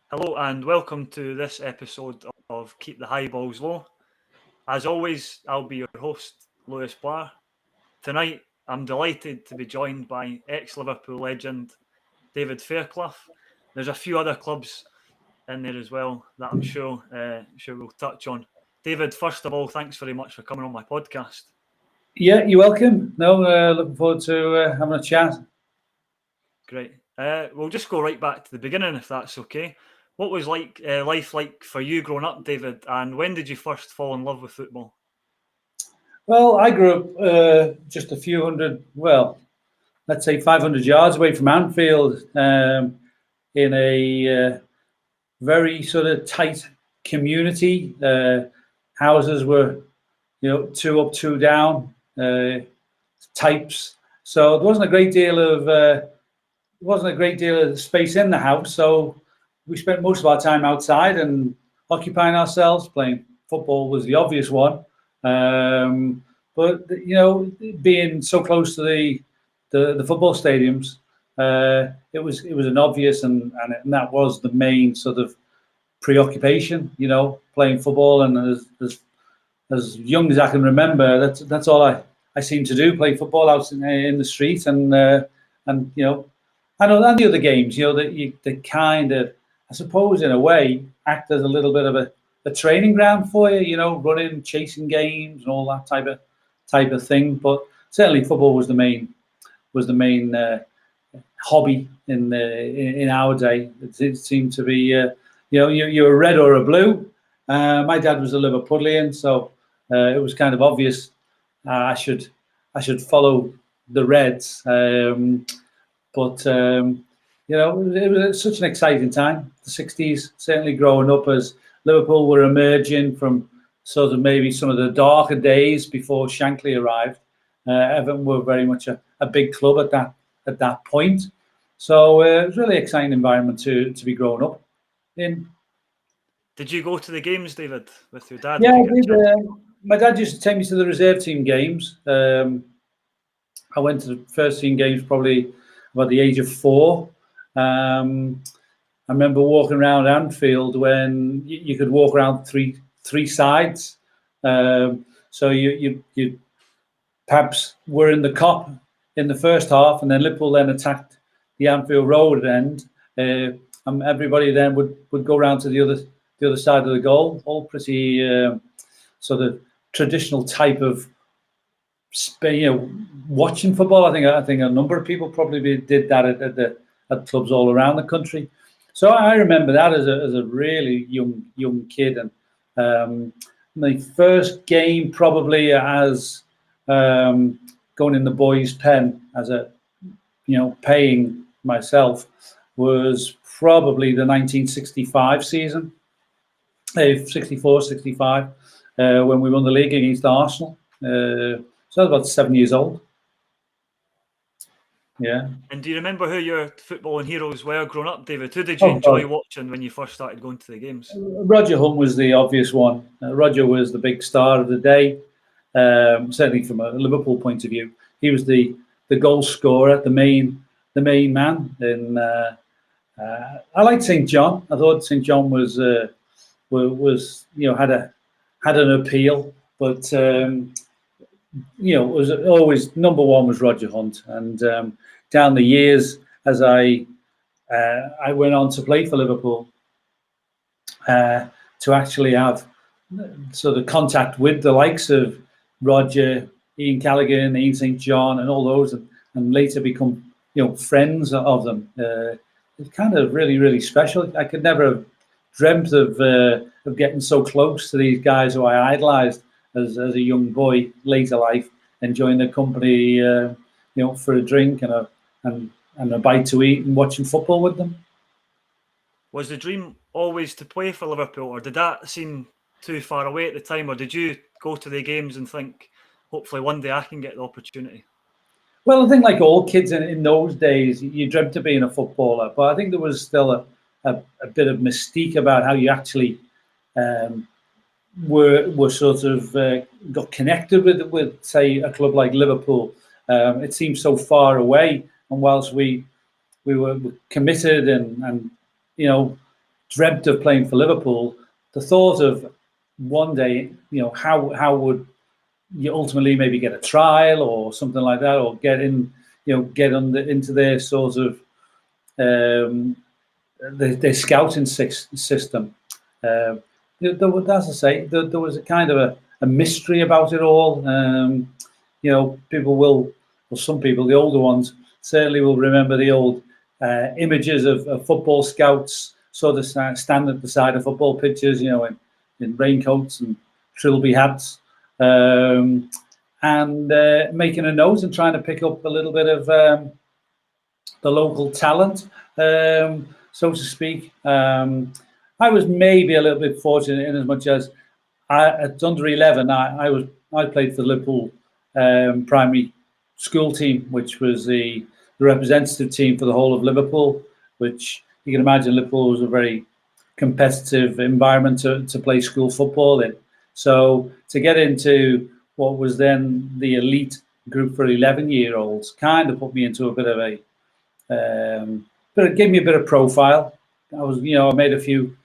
Hello and welcome to this episode of Keep the High Balls Low. As always, I'll be your host, Lewis Blair. Tonight, I'm delighted to be joined by ex-Liverpool legend David Fairclough. There's a few other clubs in there as well that I'm sure we'll touch on. David, first of all, thanks very much for coming on my podcast. Yeah, you're welcome. Looking forward to having a chat. Great. We'll just go right back to the beginning, if that's okay. What was life like for you growing up, David? And when did you first fall in love with football? Well, I grew up just a few hundred, let's say 500 yards away from Anfield, in a very sort of tight community. Houses were, two up, two down types. So there wasn't a great deal of space in the house. So we spent most of our time outside and occupying ourselves. Playing football was the obvious one, but being so close to the football stadiums, it was an obvious, and that was the main sort of preoccupation. Playing football, and as young as I can remember, that's all I seemed to do: play football out in the street, and the other games, that kind of, I suppose, in a way, act as a little bit of a training ground for you, running, chasing games, and all that type of thing. But certainly, football was the main hobby in our day. It seemed to be, you're a red or a blue. My dad was a Liverpoolian, so it was kind of obvious I should follow the Reds. It was such an exciting time, the 60s, certainly growing up as Liverpool were emerging from sort of maybe some of the darker days before Shankly arrived. Everton were very much a big club at that point. So it was a really exciting environment to be growing up in. Did you go to the games, David, with your dad? Yeah, I did. My dad used to take me to the reserve team games. I went to the first team games probably about the age of 4. I remember walking around Anfield when you could walk around three sides. So you perhaps were in the Kop in the first half, and then Liverpool then attacked the Anfield Road end, and everybody then would go around to the other side of the goal. All pretty sort of traditional type of watching football. I think a number of people probably did that at clubs all around the country. So I remember that as a really young kid, and my first game probably as going in the boys' pen as paying myself was probably the 1965 season, 64-65, when we won the league against Arsenal. So I was about 7 years old. Yeah. And do you remember who your footballing heroes were growing up, David? Who did you enjoy watching when you first started going to the games? Roger Hunt was the obvious one. Roger was the big star of the day, certainly from a Liverpool point of view. He was the goal scorer, the main man. And I liked St. John. I thought St. John was had an appeal, but it was always number one was Roger Hunt. And down the years, as I went on to play for Liverpool, to actually have sort of contact with the likes of Roger, Ian Callaghan, Ian St. John, and all those, and later become friends of them. It's kind of really, really special. I could never have dreamt of getting so close to these guys who I idolized as a young boy, later life, enjoying their company, for a drink and a bite to eat and watching football with them. Was the dream always to play for Liverpool, or did that seem too far away at the time, or did you go to the games and think, hopefully one day I can get the opportunity? Well, I think like all kids in those days, you dreamt of being a footballer, but I think there was still a bit of mystique about how you actually were sort of got connected with say a club like Liverpool. It seemed so far away, and whilst we were committed and dreamt of playing for Liverpool, the thought of one day, how would you ultimately maybe get a trial or something like that, or get in, get into their sort of their scouting system. As I say, there was a kind of a mystery about it all. People some people, the older ones, certainly will remember the old images of football scouts sort of stand at the side of football pitches, in raincoats and trilby hats, and making a note and trying to pick up a little bit of the local talent, so to speak. I was maybe a little bit fortunate in as much as at under 11, I played for the Liverpool primary school team, which was the representative team for the whole of Liverpool, which you can imagine Liverpool was a very competitive environment to play school football in. So to get into what was then the elite group for 11-year-olds kind of put me into a bit of but it gave me a bit of profile. I made a few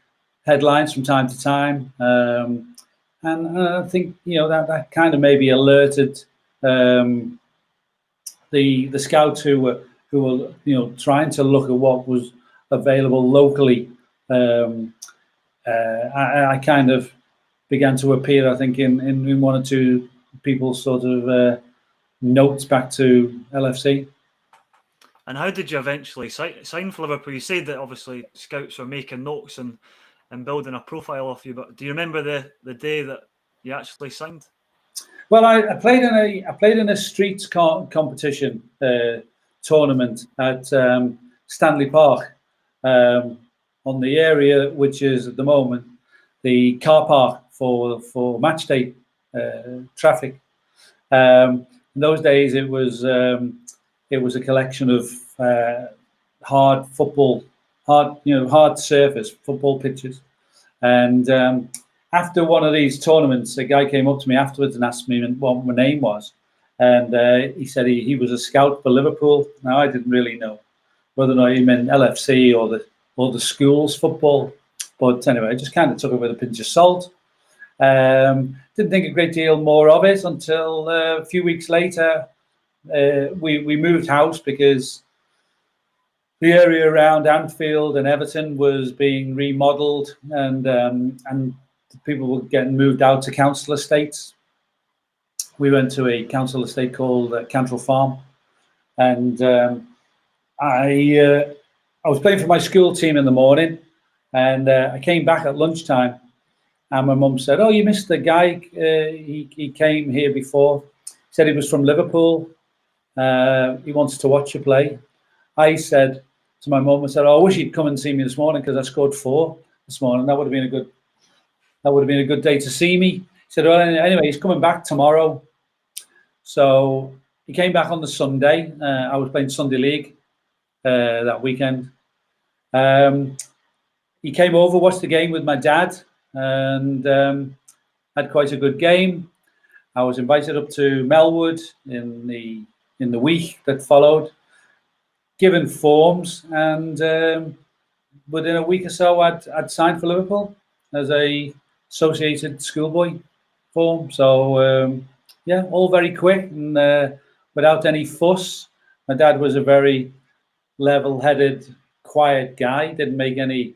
headlines from time to time, and I think that kind of maybe alerted the scouts who were trying to look at what was available locally. I kind of began to appear, I think, in one or two people's sort of notes back to LFC. And how did you eventually sign for Liverpool? You said that obviously scouts were making notes and building a profile of you, but do you remember the day that you actually signed? Well, I played in a streets competition tournament at Stanley Park, on the area which is at the moment the car park for match day traffic. In those days, it was a collection of hard surface football pitches, and after one of these tournaments, a guy came up to me afterwards and asked me what my name was, and he said he was a scout for Liverpool. Now, I didn't really know whether or not he meant LFC or the school's football, but anyway, I just kind of took it with a pinch of salt. Didn't think a great deal more of it until a few weeks later. We moved house because the area around Anfield and Everton was being remodelled, and people were getting moved out to council estates. We went to a council estate called Cantrell Farm, and I was playing for my school team in the morning, and I came back at lunchtime, and my mum said, "Oh, you missed the guy. He came here before. He said he was from Liverpool. He wants to watch you play." I said to my mum, I said, "Oh, I wish he'd come and see me this morning because I scored 4 this morning. That would have been a good day to see me." He said, "Well, anyway, he's coming back tomorrow." So he came back on the Sunday. I was playing Sunday League that weekend. He came over, watched the game with my dad, and had quite a good game. I was invited up to Melwood in the week that followed, given forms, and within a week or so, I'd signed for Liverpool as a associated schoolboy form. So yeah, all very quick and without any fuss. My dad was a very level-headed, quiet guy. Didn't make any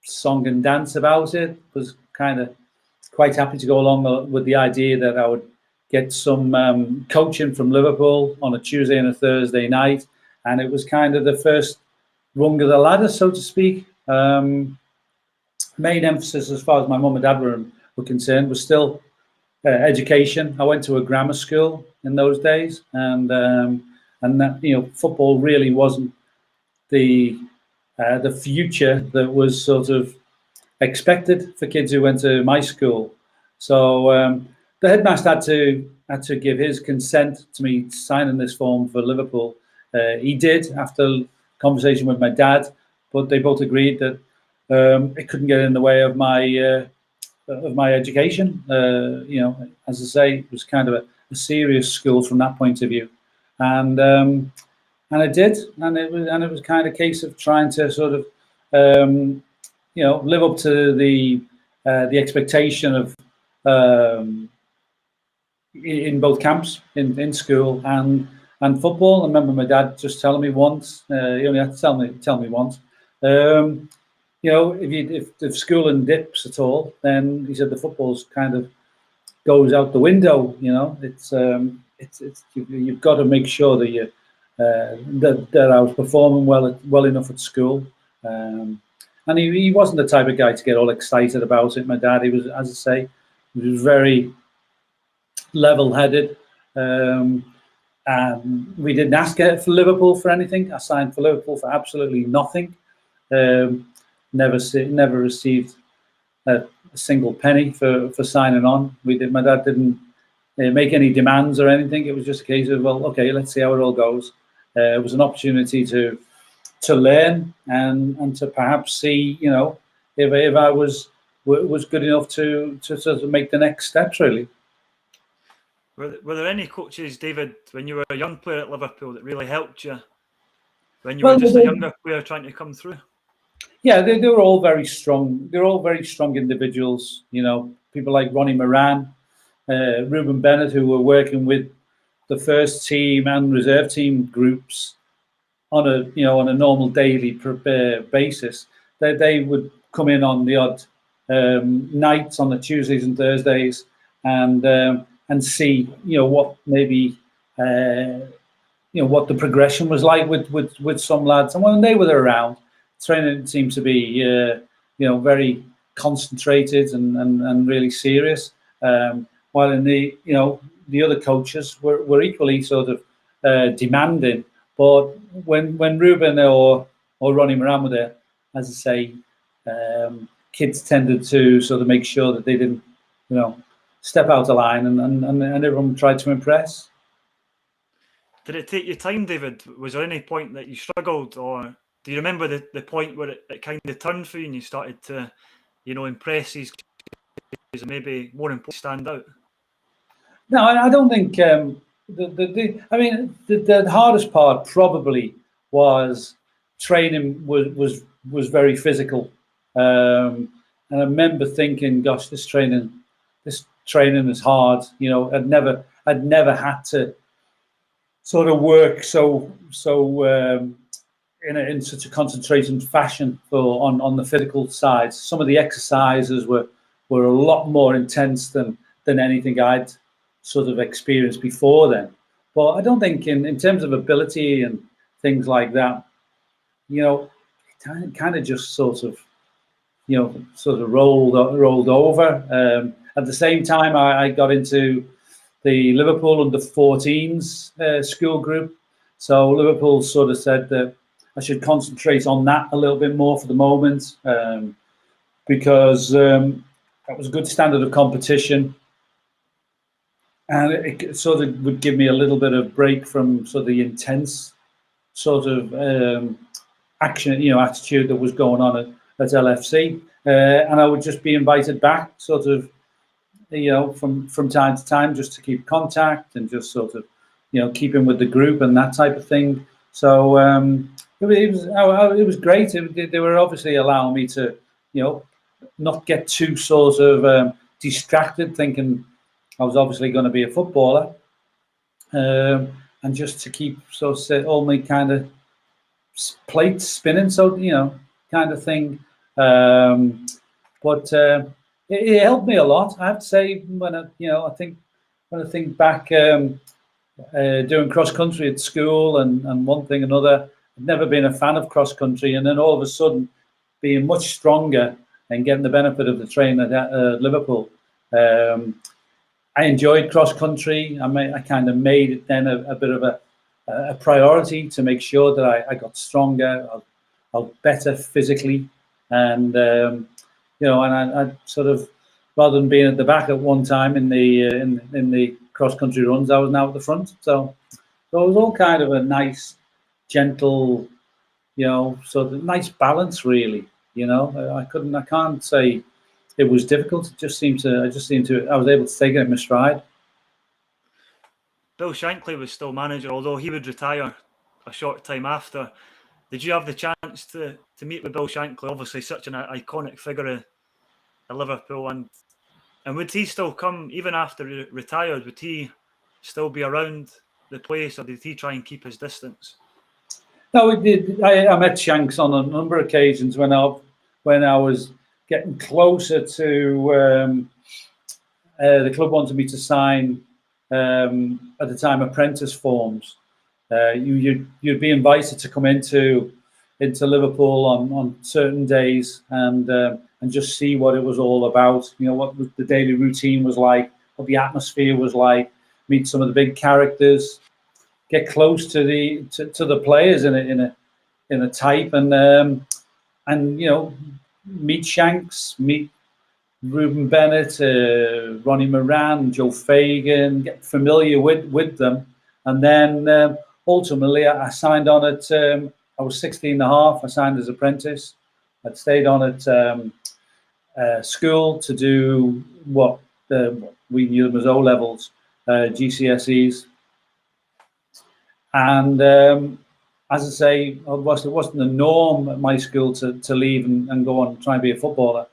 song and dance about it. Was kind of quite happy to go along with the idea that I would get some coaching from Liverpool on a Tuesday and a Thursday night, and it was kind of the first rung of the ladder, so to speak. Main emphasis, as far as my mum and dad were concerned, was still education. I went to a grammar school in those days, and that, football really wasn't the future that was sort of expected for kids who went to my school. So the headmaster had to give his consent to me signing this form for Liverpool. He did after conversation with my dad, but they both agreed that it couldn't get in the way of my education. As I say, it was kind of a serious school from that point of view, and I did, and it was kind of a case of trying to sort of live up to the expectation of in both camps, in school and football. I remember my dad just telling me once. He only had to tell me once. If schooling dips at all, then he said the football's kind of goes out the window. It's you've got to make sure that you that I was performing well enough at school. And he wasn't the type of guy to get all excited about it. My dad, he was, as I say, he was very level-headed. And we didn't ask for Liverpool for anything. I signed for Liverpool for absolutely nothing. Never received a single penny for signing on. My dad didn't make any demands or anything. It was just a case of, well, okay, let's see how it all goes. It was an opportunity to learn and to perhaps see, if I was good enough to sort of make the next steps, really. Were there any coaches, David, when you were a young player at Liverpool that really helped you when you were just a younger player trying to come through? Yeah, they were all very strong. They're all very strong individuals. People like Ronnie Moran, Ruben Bennett, who were working with the first team and reserve team groups on a normal daily basis. They would come in on the odd nights on the Tuesdays and Thursdays and see what maybe what the progression was like with some lads. And when they were around, training seemed to be very concentrated and really serious. While in the other coaches were equally sort of demanding. But when Ruben or Ronnie Moran were there, as I say, kids tended to sort of make sure that they didn't, step out of line, and everyone tried to impress. Did it take you time, David? Was there any point that you struggled, or do you remember the point where it kind of turned for you and you started to, impress these kids and maybe more important stand out? No, I don't think. The hardest part probably was training was very physical, and I remember thinking, "Gosh, this training is hard." I'd never had to sort of work so in such a concentrated fashion on the physical side. Some of the exercises were a lot more intense than anything I'd sort of experienced before then. But I don't think in terms of ability and things like that, it kind of just sort of rolled over. At the same time, I got into the Liverpool under-14s school group. So Liverpool sort of said that I should concentrate on that a little bit more for the moment, because that was a good standard of competition. And it sort of would give me a little bit of break from sort of the intense sort of attitude that was going on at LFC. And I would just be invited back sort of, from time to time, just to keep contact and just sort of, keep in with the group and that type of thing. So it was great. They were obviously allowing me to, not get too sort of distracted, thinking I was obviously going to be a footballer, and just to keep all my kind of plates spinning, kind of thing. But it helped me a lot, I have to say. When I think back, doing cross country at school and one thing another, I'd never been a fan of cross country, and then all of a sudden being much stronger and getting the benefit of the training at Liverpool. I enjoyed cross country. I kind of made it then a bit of a priority to make sure that I got stronger, I was better physically, and and I sort of, rather than being at the back at one time in the cross country runs, I was now at the front. So it was all kind of a nice, gentle, sort of nice balance, really. I can't say it was difficult. I was able to take it in my stride. Bill Shankly was still manager, although he would retire a short time after. Did you have the chance to meet with Bill Shankly? Obviously, such an iconic figure at Liverpool, and would he still come even after he retired? Would he still be around the place, or did he try and keep his distance? No, it did. I met Shanks on a number of occasions when I was getting closer to the club wanted me to sign at the time apprentice forms. You'd be invited to come into Liverpool on certain days and just see what it was all about. You know, what the daily routine was like, what the atmosphere was like. Meet some of the big characters, get close to the players in a type, and you know, meet Shanks, meet Ruben Bennett, Ronnie Moran, Joe Fagan, get familiar with them, and then ultimately I signed on at. I was 16 and a half. I signed as apprentice. I'd stayed on at school to do what we knew them as O levels, GCSEs, and as I say, it wasn't the norm at my school to leave and go on and try and be a footballer.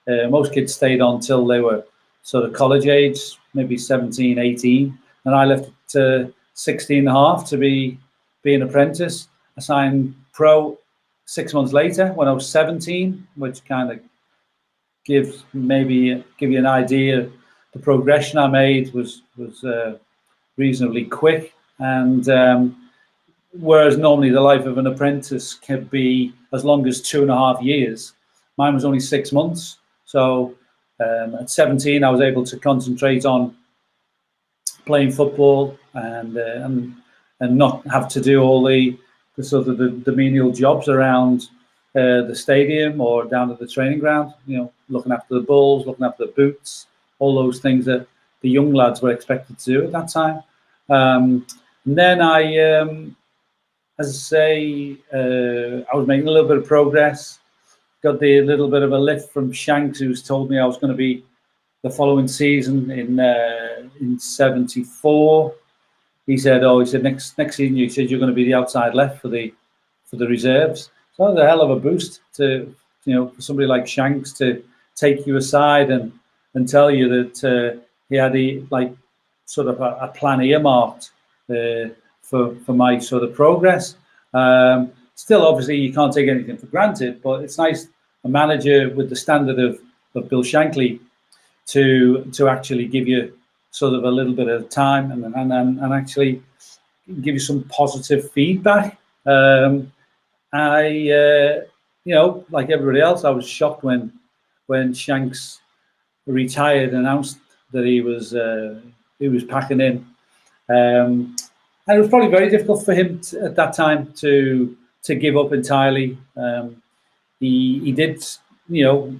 Most kids stayed on till they were sort of college age, maybe 17, 18. And I left at 16 and a half to be an apprentice. I signed pro 6 months later when I was 17, which kind of give you an idea. The progression I made was reasonably quick. And whereas normally the life of an apprentice can be as long as 2.5 years, mine was only 6 months. So at 17, I was able to concentrate on playing football and not have to do all the sort of the menial jobs around the stadium or down at the training ground. You know, looking after the balls, looking after the boots, all those things that the young lads were expected to do at that time. And then I, as I say, I was making a little bit of progress. Got the little bit of a lift from Shanks, who's told me I was going to be the following season in '74. He said next season you said you're going to be the outside left for the reserves. So that was a hell of a boost to, you know, for somebody like Shanks to take you aside and tell you that he had sort of a plan earmarked for my sort of progress. Still, obviously, you can't take anything for granted, but it's nice a manager with the standard of Bill Shankly to actually give you sort of a little bit of time and actually give you some positive feedback. You know, like everybody else, I was shocked when Shanks retired and announced that he was packing in. And it was probably very difficult for him at that time to give up entirely. He did, you know,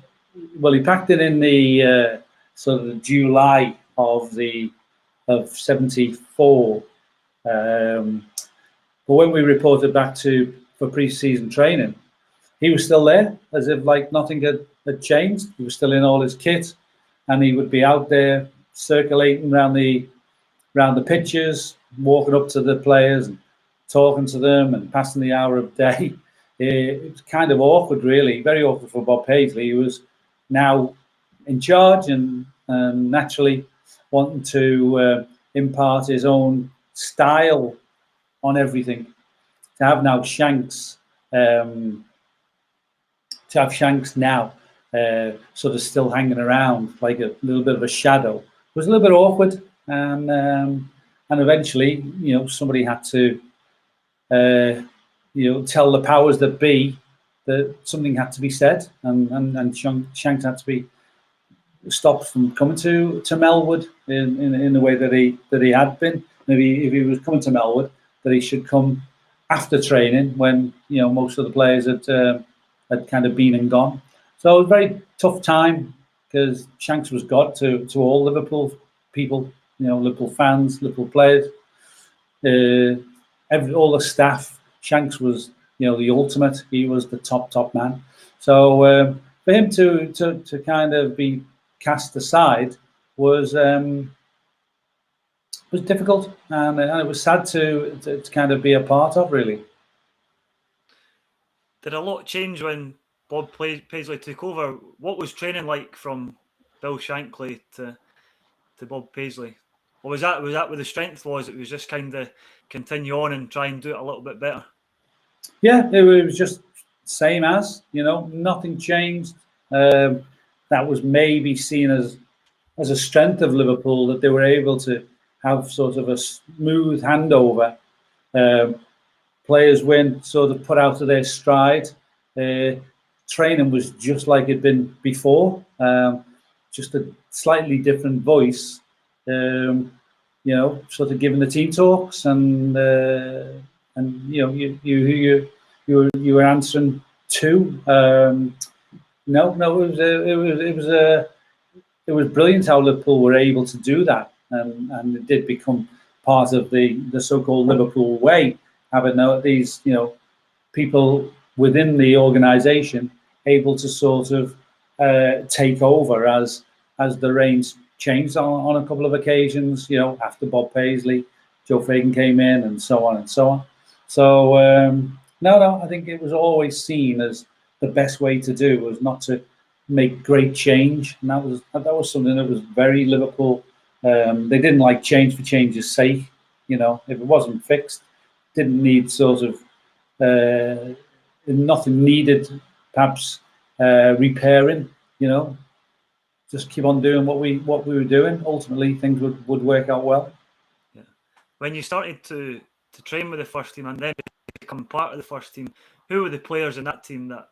well, he packed it in the sort of July of '74. But when we reported back for pre-season training, he was still there, as if like nothing had changed. He was still in all his kit, and he would be out there circulating around the pitches, walking up to the players and talking to them and passing the hour of day. It was kind of awkward, really, very awkward for Bob Paisley. He was now in charge and naturally wanting to impart his own style on everything. To have now Shanks, now sort of still hanging around like a little bit of a shadow was a little bit awkward, and eventually, you know, somebody had to you know, tell the powers that be that something had to be said, and Shanks had to be stopped from coming to Melwood in the way that he had been. Maybe if he was coming to Melwood, that he should come after training when, you know, most of the players had kind of been and gone. So it was a very tough time because Shanks was God to all Liverpool people, you know, Liverpool fans, Liverpool players, all the staff. Shanks was, you know, the ultimate. He was the top man. So for him to kind of be cast aside was difficult, and it was sad to kind of be a part of, really. Did a lot change when Bob Paisley took over? What was training like from Bill Shankly to Bob Paisley? Or was that where the strength was? It was just kind of continue on and try and do it a little bit better. Yeah, it was just same as, nothing changed. That was maybe seen as a strength of Liverpool, that they were able to have sort of a smooth handover. Players weren't sort of put out of their stride. Training was just like it'd been before, just a slightly different voice. Sort of giving the team talks, and you were answering to. It was brilliant how Liverpool were able to do that, and it did become part of the so-called Liverpool way, having these people within the organisation able to sort of take over as the reins changed on a couple of occasions. After Bob Paisley, Joe Fagan came in, and so on and so on. So I think it was always seen as the best way to do was not to make great change, and that was something that was very Liverpool. They didn't like change for change's sake. If it wasn't fixed, didn't need sort of nothing needed, perhaps repairing. Just keep on doing what we were doing. Ultimately, things would work out well. Yeah. When you started to train with the first team and then become part of the first team, who were the players in that team that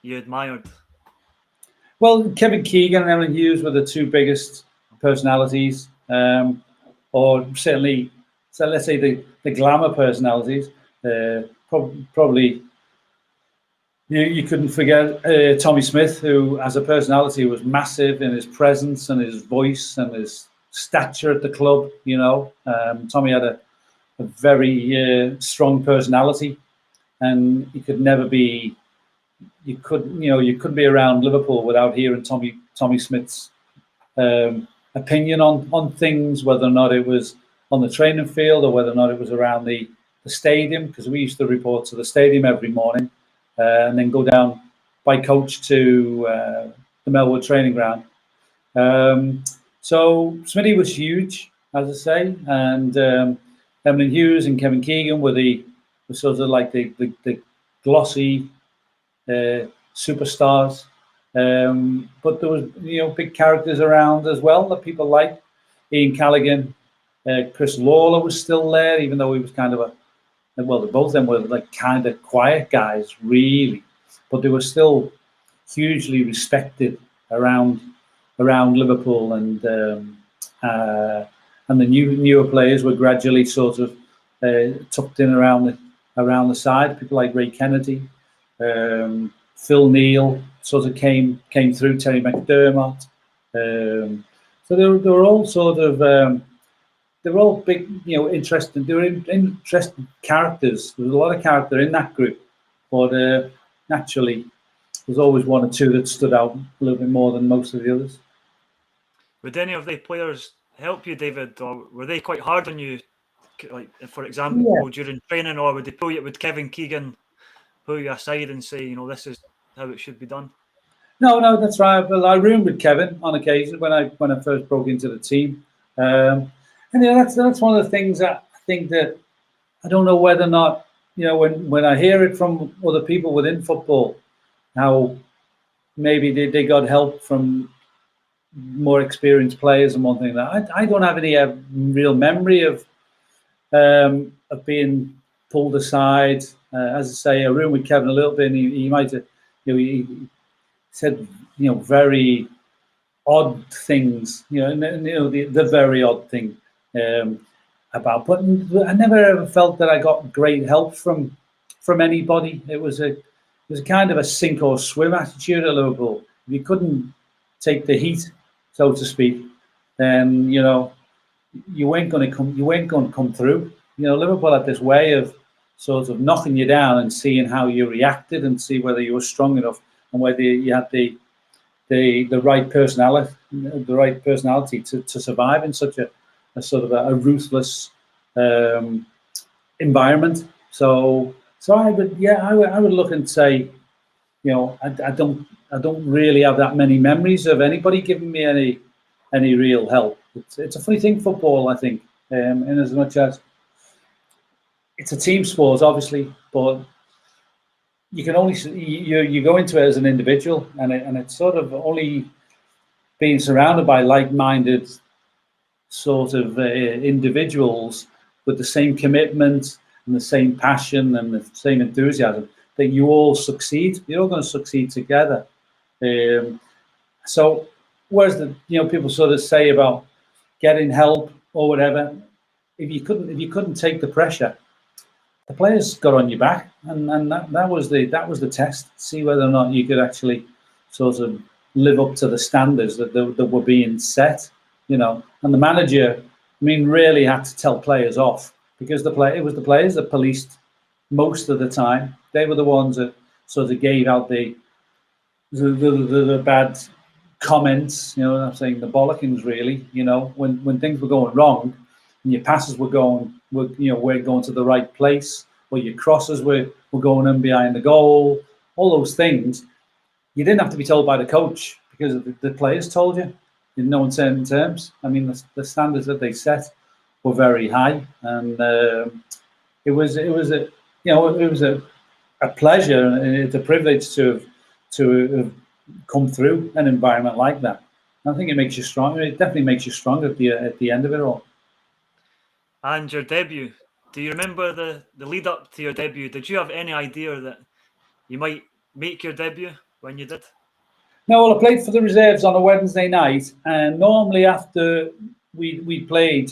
you admired? Well, Kevin Keegan and Emlyn Hughes were the two biggest personalities, or certainly, so let's say the glamour personalities. Probably, you couldn't forget Tommy Smith, who, as a personality, was massive in his presence and his voice and his stature at the club. Tommy had a very strong personality, and he could never be. You couldn't be around Liverpool without hearing Tommy Smith's opinion on things, whether or not it was on the training field or whether or not it was around the stadium, because we used to report to the stadium every morning and then go down by coach to the Melwood training ground. So Smitty was huge, as I say, and Emlyn Hughes and Kevin Keegan were sort of like the glossy superstars, but there was big characters around as well that people liked. Ian Callaghan, Chris Lawler was still there, even though he was kind of both of them were like kind of quiet guys, really, but they were still hugely respected around Liverpool, and the newer players were gradually sort of tucked in around the side. People like Ray Kennedy. Phil Neal sort of came through, Terry McDermott. So they were all sort of they were all big, interesting. They were interesting characters. There was a lot of character in that group, but naturally, there's always one or two that stood out a little bit more than most of the others. Would any of the players help you, David, or were they quite hard on you? Like, for example, during training, or would they pull you? Would Kevin Keegan pull you aside and say, this is how it should be done? No, that's right. Well, I roomed with Kevin on occasion when I first broke into the team, and that's one of the things that I think that I don't know whether or not when I hear it from other people within football, how maybe they got help from more experienced players and one thing that I don't have any real memory of being pulled aside. As I say, I roomed with Kevin a little bit, and he might have, he said, very odd things, the very odd thing about. But I never ever felt that I got great help from anybody. It was a kind of a sink or swim attitude at Liverpool. If you couldn't take the heat, so to speak, then you weren't going to come through. Liverpool had this way of sort of knocking you down and seeing how you reacted and see whether you were strong enough and whether you had the right personality to survive in such a sort of a ruthless environment. So So I would look and say, I don't really have that many memories of anybody giving me any real help. It's a funny thing, football, I think, in as much as it's a team sport, obviously, but you can only you go into it as an individual, and it's sort of only being surrounded by like-minded sort of individuals with the same commitment and the same passion and the same enthusiasm that you all succeed. You're all going to succeed together. So, whereas people sort of say about getting help or whatever, if you couldn't take the pressure, the players got on your back, and that was the test. See whether or not you could actually sort of live up to the standards that were being set. And the manager, really had to tell players off, because it was the players that policed most of the time. They were the ones that sort of gave out the bad comments. I'm saying the bollockings, really. When things were going wrong, and your passes were going to the right place, or your crosses were going in behind the goal, all those things, you didn't have to be told by the coach, because the players told you in no uncertain terms. The standards that they set were very high, and it was a pleasure, and it's a privilege to have come through an environment like that. I think it makes you stronger. It definitely makes you stronger at the end of it all. And your debut, do you remember the lead up to your debut? Did you have any idea that you might make your debut when you did? No, well, I played for the reserves on a Wednesday night, and normally after we played,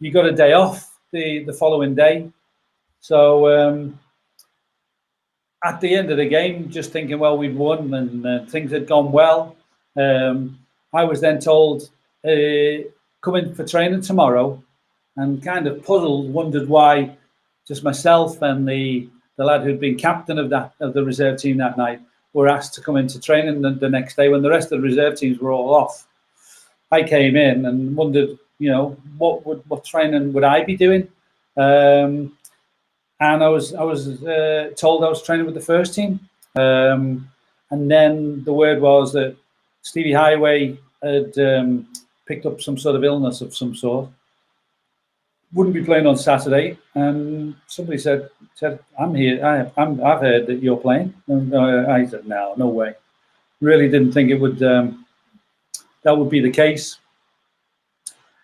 you got a day off the following day. So at the end of the game, just thinking, well, we'd won and things had gone well, I was then told, come in for training tomorrow, and kind of puzzled, wondered why just myself and the lad who'd been captain of the reserve team that night were asked to come into training the next day when the rest of the reserve teams were all off. I came in and wondered, what training would I be doing? And I was told I was training with the first team. And then the word was that Stevie Highway had picked up some sort of illness of some sort, wouldn't be playing on Saturday, and somebody said, I'm here. I've heard that you're playing. And I said, no way. Really didn't think it would. That would be the case.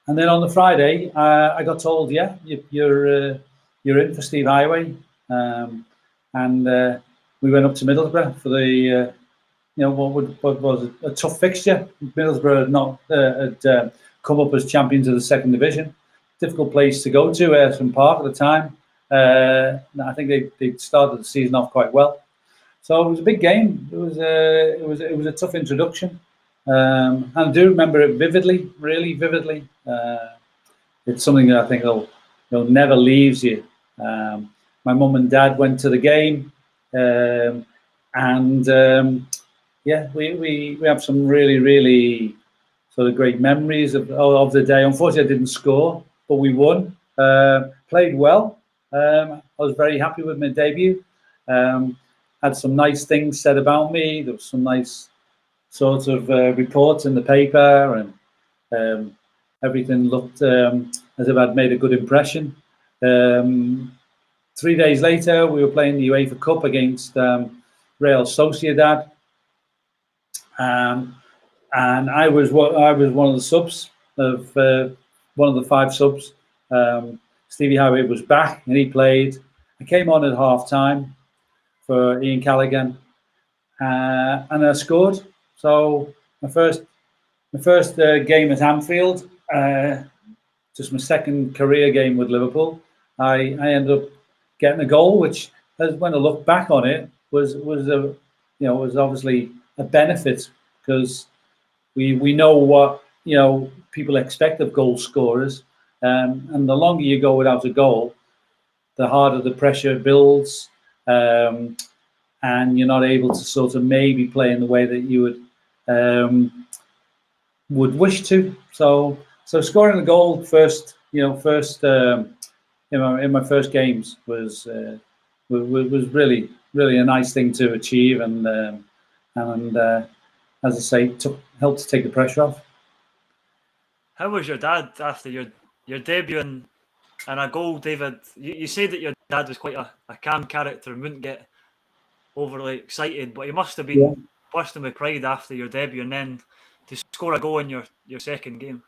And then on the Friday, I got told, yeah, you're in for Steve Highway, and we went up to Middlesbrough for the what was a tough fixture. Middlesbrough had not had come up as champions of the second division. Difficult place to go to, Ayrton Park at the time. I think they started the season off quite well, so it was a big game. It was a tough introduction, and I do remember it vividly, really vividly. It's something that I think it'll never leaves you. My mum and dad went to the game, and we have some really sort of great memories of the day. Unfortunately, I didn't score, but we won. Played well. I was very happy with my debut. Had some nice things said about me. There was some nice sort of reports in the paper, and everything looked as if I'd made a good impression. 3 days later, we were playing the UEFA Cup against Real Sociedad, and I was one of the subs of one of the 5 subs. Stevie Highway was back and he played. I came on at half time for Ian Callaghan, and I scored. So my first game at Anfield, just my second career game with Liverpool, I ended up getting a goal, which, when I look back on it, was obviously a benefit, because we know what people expect of goal scorers, and the longer you go without a goal, the harder the pressure builds, and you're not able to sort of maybe play in the way that you would wish to. So scoring a goal in my first games was was really a nice thing to achieve, and as I say, helped to take the pressure off. How was your dad after your debut and a goal, David? You said that your dad was quite a calm character and wouldn't get overly excited, but he must have been bursting with pride after your debut, and then to score a goal in your second game.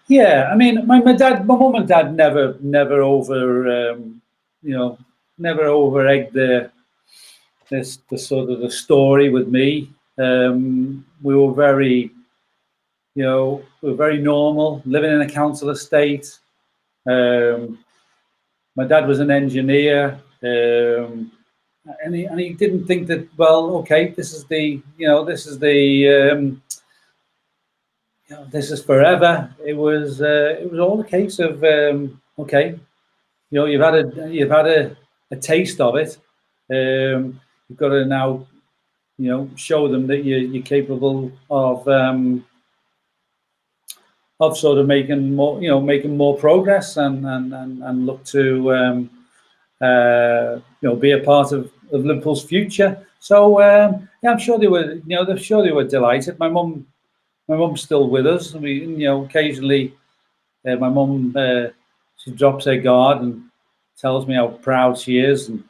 Yeah, I mean, my mum and dad never never over egged the sort of the story with me. We were very, very normal, living in a council estate. My dad was an engineer, and he didn't think that, well, okay, this is forever. It was all a case of okay, you've had a taste of it. You've got to now, show them that you're capable of sort of making more progress and look to be a part of Liverpool's future. So yeah, I'm sure they were delighted. My mum's still with us. We, occasionally, my mum she drops her guard and tells me how proud she is, and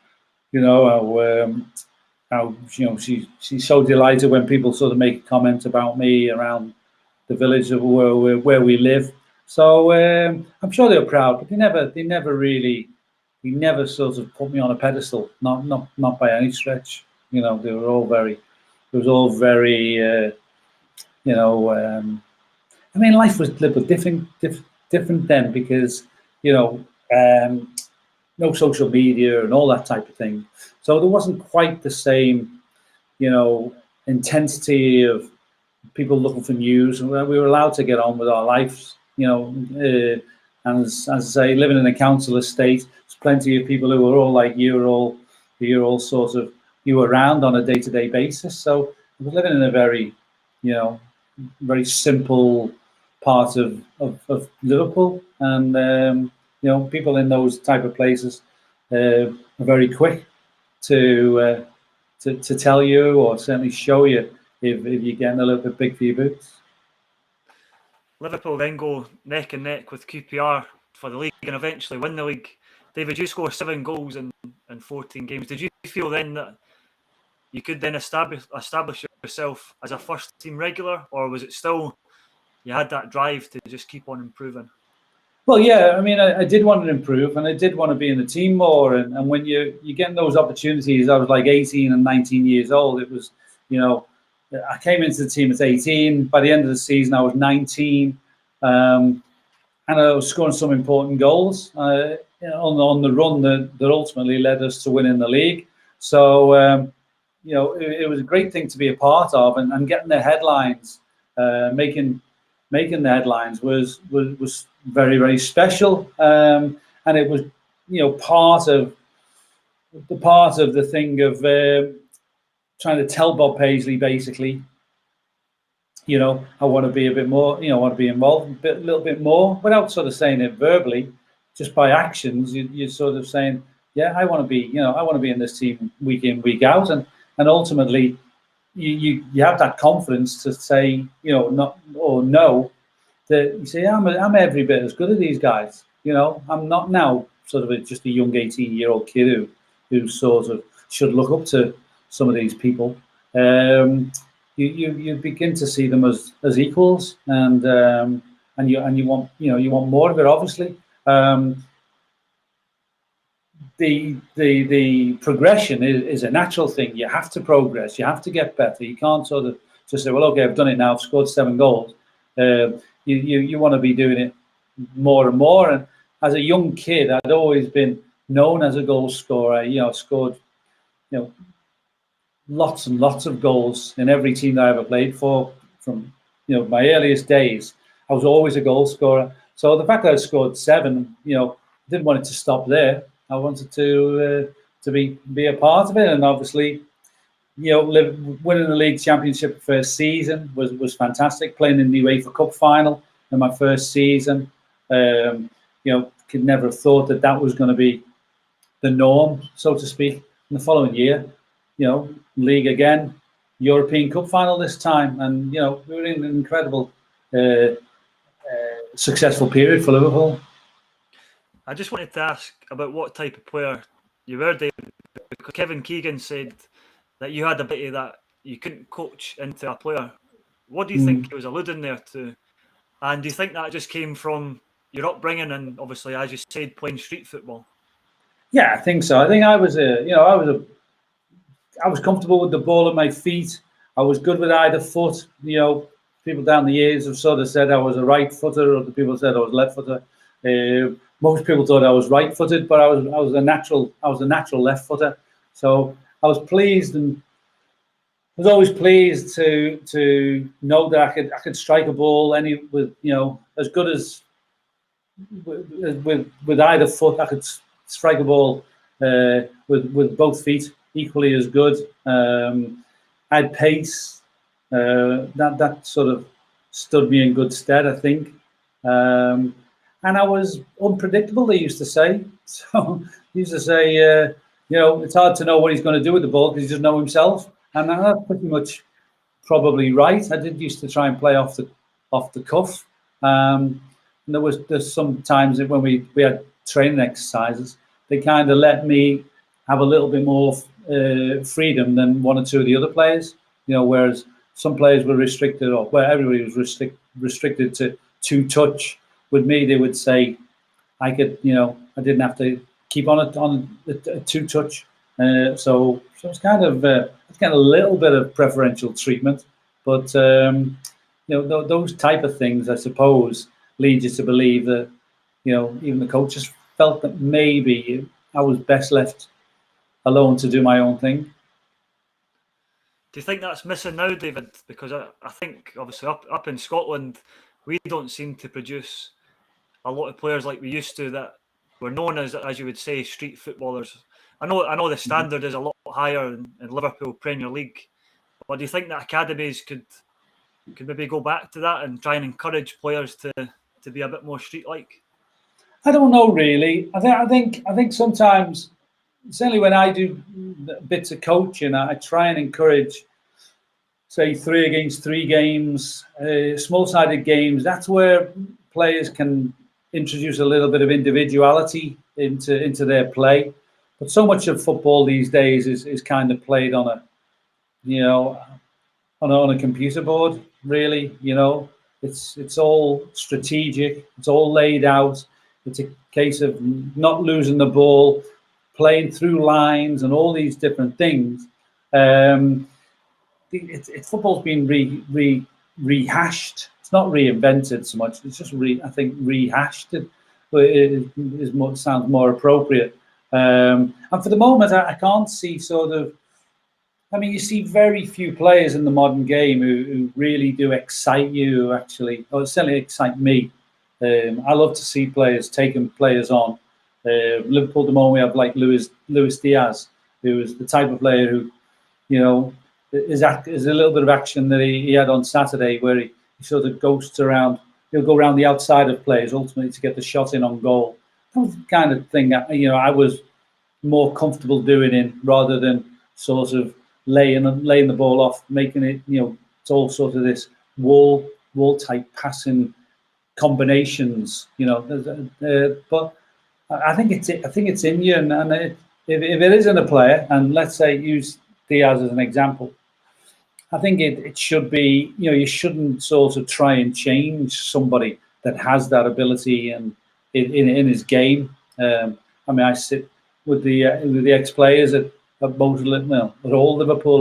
how she's so delighted when people sort of make comments about me around the village of where we live. So I'm sure they were proud, but they never sort of put me on a pedestal. Not by any stretch. They were all very. It was all very. I mean, life was a little different then, because no social media and all that type of thing. So there wasn't quite the same, intensity of people looking for news. We were allowed to get on with our lives, and as I say, living in a council estate, there's plenty of people who are all like you, you were around on a day-to-day basis. So I was living in a very, very simple part of Liverpool, and people in those type of places are very quick to tell you, or certainly show you, if you're getting a little bit big for your boots. Liverpool then go neck and neck with QPR for the league and eventually win the league. David, you score 7 goals in 14 games. Did you feel then that you could then establish yourself as a first team regular, or was it still you had that drive to just keep on improving? Well, yeah, I mean, I did want to improve, and I did want to be in the team more. And when you're getting those opportunities, I was like 18 and 19 years old. It was, I came into the team at 18. By the end of the season, I was 19, and I was scoring some important goals on the run that ultimately led us to winning the league. So, it was a great thing to be a part of, and getting the headlines, making the headlines was very, very special, and it was part of the thing of trying to tell Bob Paisley, basically, I want to be a bit more, I want to be involved a little bit more, without sort of saying it verbally, just by actions. You're sort of saying, yeah, I want to be in this team week in, week out, and ultimately you have that confidence to say, not or no, that you say, I'm every bit as good as these guys. I'm not now sort of just a young 18-year-old kid who sort of should look up to some of these people. You begin to see them as equals, and you want more of it, obviously. The progression is a natural thing. You have to progress. You have to get better. You can't sort of just say, well, okay, I've done it now. I've scored 7 goals. You want to be doing it more and more. And as a young kid, I'd always been known as a goal scorer. Scored lots and lots of goals in every team that I ever played for. From my earliest days, I was always a goal scorer. So the fact that I scored 7, didn't want it to stop there. I wanted to be a part of it, and obviously, winning the league championship first season was fantastic. Playing in the UEFA Cup final in my first season, could never have thought that was going to be the norm, so to speak. And the following year, league again, European Cup final this time, and we were in an incredible, successful period for Liverpool. I just wanted to ask about what type of player you were, David, because Kevin Keegan said that you had a bit of that you couldn't coach into a player. What do you think he was alluding there to? And do you think that just came from your upbringing and obviously, as you said, playing street football? Yeah, I think so. I think I was comfortable with the ball at my feet. I was good with either foot. People down the years have sort of said I was a right footer, other people said I was left footer. Most people thought I was right footed, but I was a natural left footer. So I was pleased, and was always pleased to know that I could strike a ball as good as with either foot. I could strike a ball with both feet equally as good. I had pace. That sort of stood me in good stead, I think. And I was unpredictable, they used to say. So they used to say, it's hard to know what he's going to do with the ball because he doesn't know himself. And that's pretty much probably right. I did used to try and play off the cuff. And there's some times when we had training exercises, they kind of let me have a little bit more freedom than one or two of the other players. Whereas some players were restricted, or where everybody was restricted to two touch. With me, they would say I could, I didn't have to keep on a two touch. So it's kind of a little bit of preferential treatment, but those type of things, I suppose, lead you to believe that even the coaches felt that maybe I was best left alone to do my own thing. Do you think that's missing now, David? Because I think obviously up in Scotland, we don't seem to produce a lot of players like we used to that were known as you would say, street footballers. I know the standard is a lot higher in Liverpool Premier League, but do you think that academies could maybe go back to that and try and encourage players to be a bit more street-like? I don't know really. I think sometimes, certainly when I do bits of coaching, I try and encourage, say, 3 against 3 games, small-sided games. That's where players can introduce a little bit of individuality into their play. But so much of football these days is kind of played on a computer board. Really, it's all strategic. It's all laid out. It's a case of not losing the ball, playing through lines, and all these different things. Football's been rehashed. It's not reinvented so much. It's just I think rehashed. It sounds more appropriate. And for the moment, I can't see you see very few players in the modern game who really do excite you, actually, or certainly excite me. I love to see players taking players on. Liverpool at the moment, we have like Luis Diaz, who is the type of player who, is a little bit of action that he had on Saturday, where he sort of ghosts around. He'll go around the outside of players ultimately to get the shot in on goal. That was the kind of thing that I was more comfortable doing in, rather than sort of laying the ball off, making it. It's all sort of this wall type passing combinations. But I think it's in you, and if it isn't a player, and let's say use Diaz as an example, I think it should be, you shouldn't sort of try and change somebody that has that ability and in his game. I sit with the ex-players at both, at all Liverpool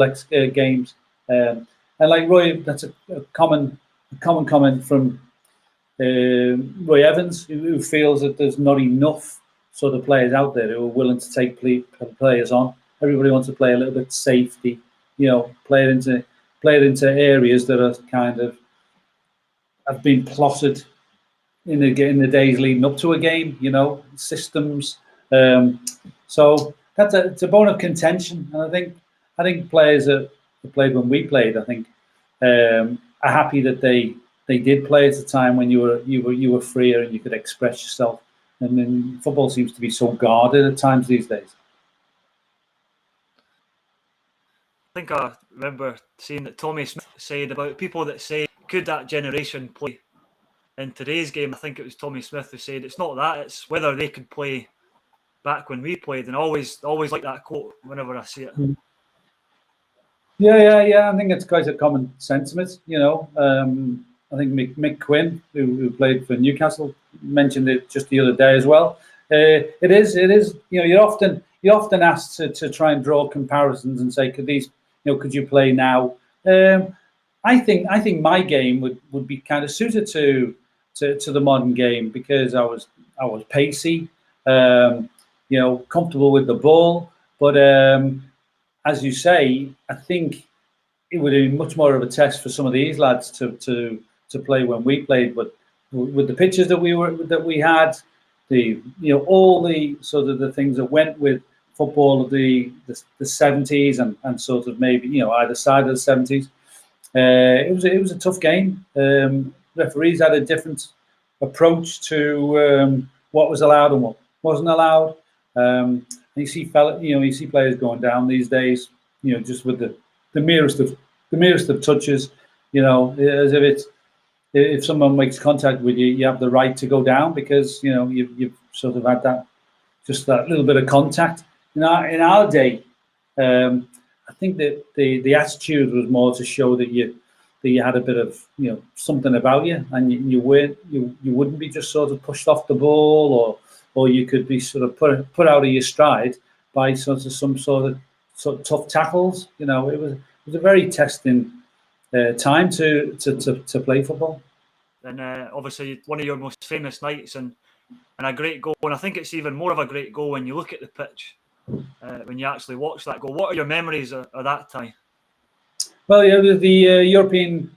games, and like Roy, that's a common comment from Roy Evans, who feels that there's not enough sort of players out there who are willing to take players on. Everybody wants to play a little bit safety, play it into areas that are kind of have been plotted in the days leading up to a game, systems. So it's a bone of contention, and I think players that played when we played, I think, are happy that they did play at a time when you were freer and you could express yourself. And then football seems to be so guarded at times these days. I think I remember seeing that Tommy Smith said about people that say, could that generation play in today's game? I think it was Tommy Smith who said, it's not that, it's whether they could play back when we played. And I always like that quote whenever I see it. Yeah. I think it's quite a common sentiment, you know. I think Mick Quinn, who played for Newcastle, mentioned it just the other day as well. It is. You know, you're often asked to try and draw comparisons and say, could you play now? I think my game would be kind of suited to the modern game, because I was pacey, you know, comfortable with the ball. But as you say, I think it would be much more of a test for some of these lads to play when we played. But with the pitches that we had, all the sort of the things that went with football of the 70s and sort of maybe, you know, either side of the 70s, it was a tough game. Referees had a different approach to what was allowed and what wasn't allowed. You see players going down these days, you know, just with the merest of touches, you know, as if someone makes contact with you, you have the right to go down because, you know, you've sort of had that little bit of contact. In our day, I think that the attitude was more to show that you had a bit of, you know, something about you, and you wouldn't be just sort of pushed off the ball, or you could be sort of put out of your stride by some sort of tough tackles. You know, it was a very testing time to play football. And obviously one of your most famous nights and a great goal, and I think it's even more of a great goal when you look at the pitch, when you actually watch that goal. What are your memories of that time? Well, yeah, the European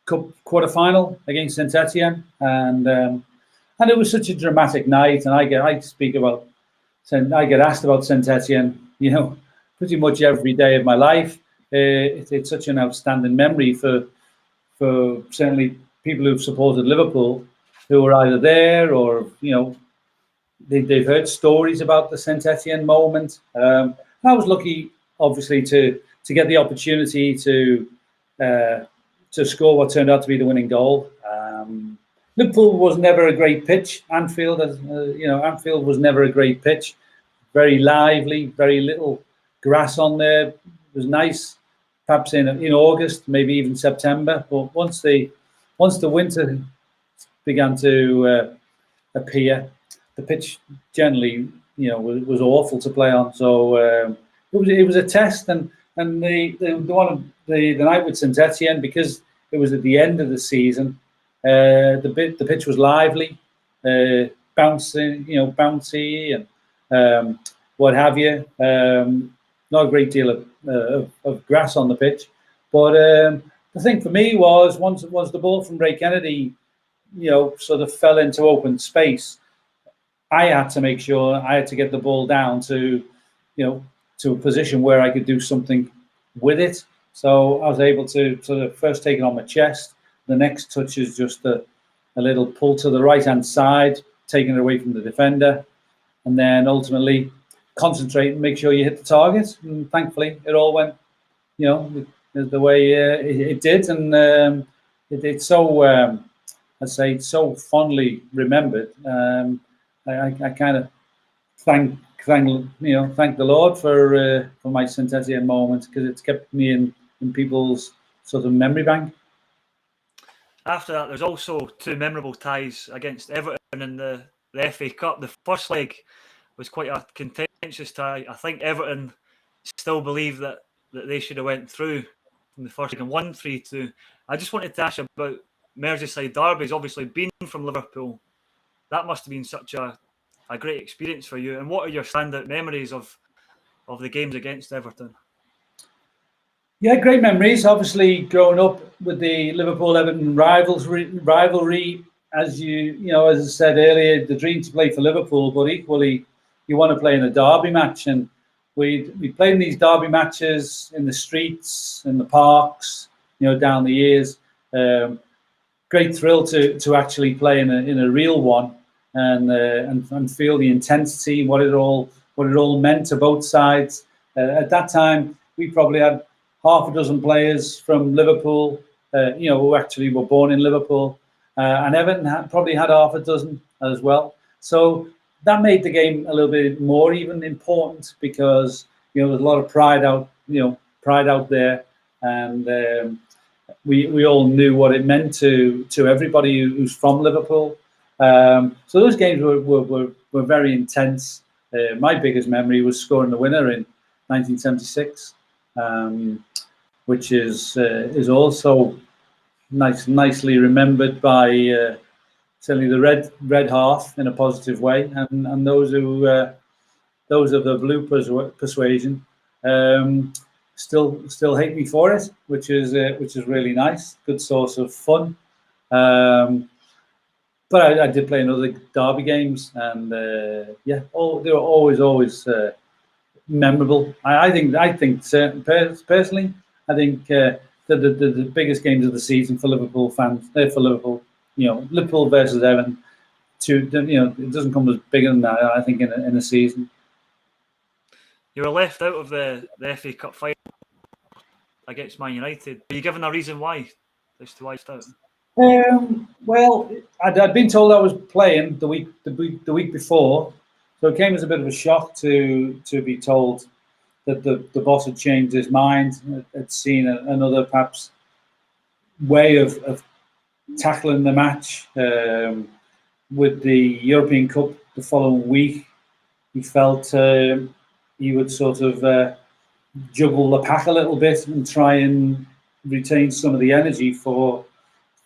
Cup quarter-final against Saint Etienne, and it was such a dramatic night. And I get asked about Saint Etienne, you know, pretty much every day of my life. It's such an outstanding memory for certainly people who've supported Liverpool, who were either there or, you know, they've heard stories about the Saint Etienne moment. I was lucky, obviously, to get the opportunity to score what turned out to be the winning goal. Liverpool was never a great pitch. Anfield was never a great pitch. Very lively, very little grass on there. It was nice, perhaps in August, maybe even September. But once the winter began to appear, the pitch generally, you know, was awful to play on. So it was a test, and the night with Saint Etienne, because it was at the end of the season, the pitch was lively, bouncy, and what have you. Not a great deal of grass on the pitch, but the thing for me was once the ball from Ray Kennedy, you know, sort of fell into open space, I had to make sure I had to get the ball down to, you know, to a position where I could do something with it. So I was able to sort of first take it on my chest. The next touch is just a little pull to the right-hand side, taking it away from the defender, and then ultimately concentrate and make sure you hit the target. And thankfully, it all went, you know, the way it did. And it's so, I'd say, it's so fondly remembered. I kind of thank the Lord for my Saint Etienne moment, because it's kept me in people's sort of memory bank. After that, there's also two memorable ties against Everton in the FA Cup. The first leg was quite a contentious tie. I think Everton still believe that they should have went through from the first leg and won 3-2. I just wanted to ask you about Merseyside derbies. Obviously, being from Liverpool, that must have been such a great experience for you. And what are your standout memories of the games against Everton? Yeah, great memories. Obviously, growing up with the Liverpool-Everton rivalry, as as I said earlier, the dream to play for Liverpool, but equally, you want to play in a derby match. And we played in these derby matches in the streets, in the parks, you know, down the years. Great thrill to actually play in a real one. and feel the intensity, what it all meant to both sides. At that time, we probably had half a dozen players from Liverpool, who actually were born in Liverpool, and Everton probably had half a dozen as well. So that made the game a little bit more even important, because there's a lot of pride out there, and we all knew what it meant to everybody who's from Liverpool. So those games were very intense. My biggest memory was scoring the winner in 1976, which is also nicely remembered by certainly the red half in a positive way, and those of the blue persuasion still hate me for it, which is really nice, good source of fun. But I did play in other derby games, and they were always memorable. I think personally, I think the biggest games of the season for Liverpool fans, for Liverpool, Liverpool versus Everton, it doesn't come as bigger than that, I think, in a season. You were left out of the FA Cup final against Man United. Were you given a reason why as to why you out? Well, I'd been told I was playing the week before, so it came as a bit of a shock to be told that the boss had changed his mind, had seen another perhaps way of tackling the match. With the European Cup the following week, he felt he would sort of juggle the pack a little bit and try and retain some of the energy for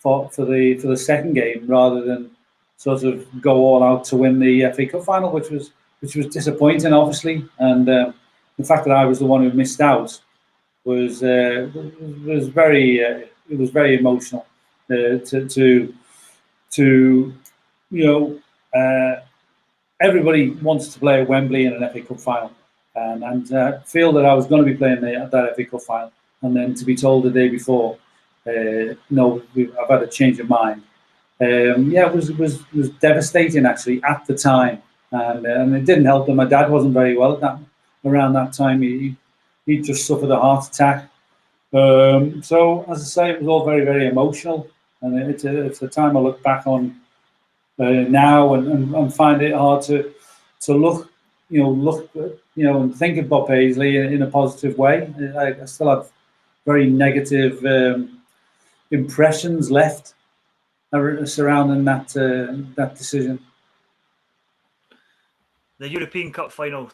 the second game, rather than sort of go all out to win the FA Cup final, which was disappointing, obviously. And the fact that I was the one who missed out was very emotional. Everybody wants to play at Wembley in an FA Cup final, and feel that I was going to be playing that FA Cup final, and then to be told the day before, no, I've had a change of mind. It was devastating, actually, at the time, and it didn't help that my dad wasn't very well around that time. He just suffered a heart attack. So, as I say, it was all very, very emotional, and it's a time I look back on now and find it hard to look and think of Bob Paisley in a positive way. I still have very negative impressions left surrounding that decision. The European Cup final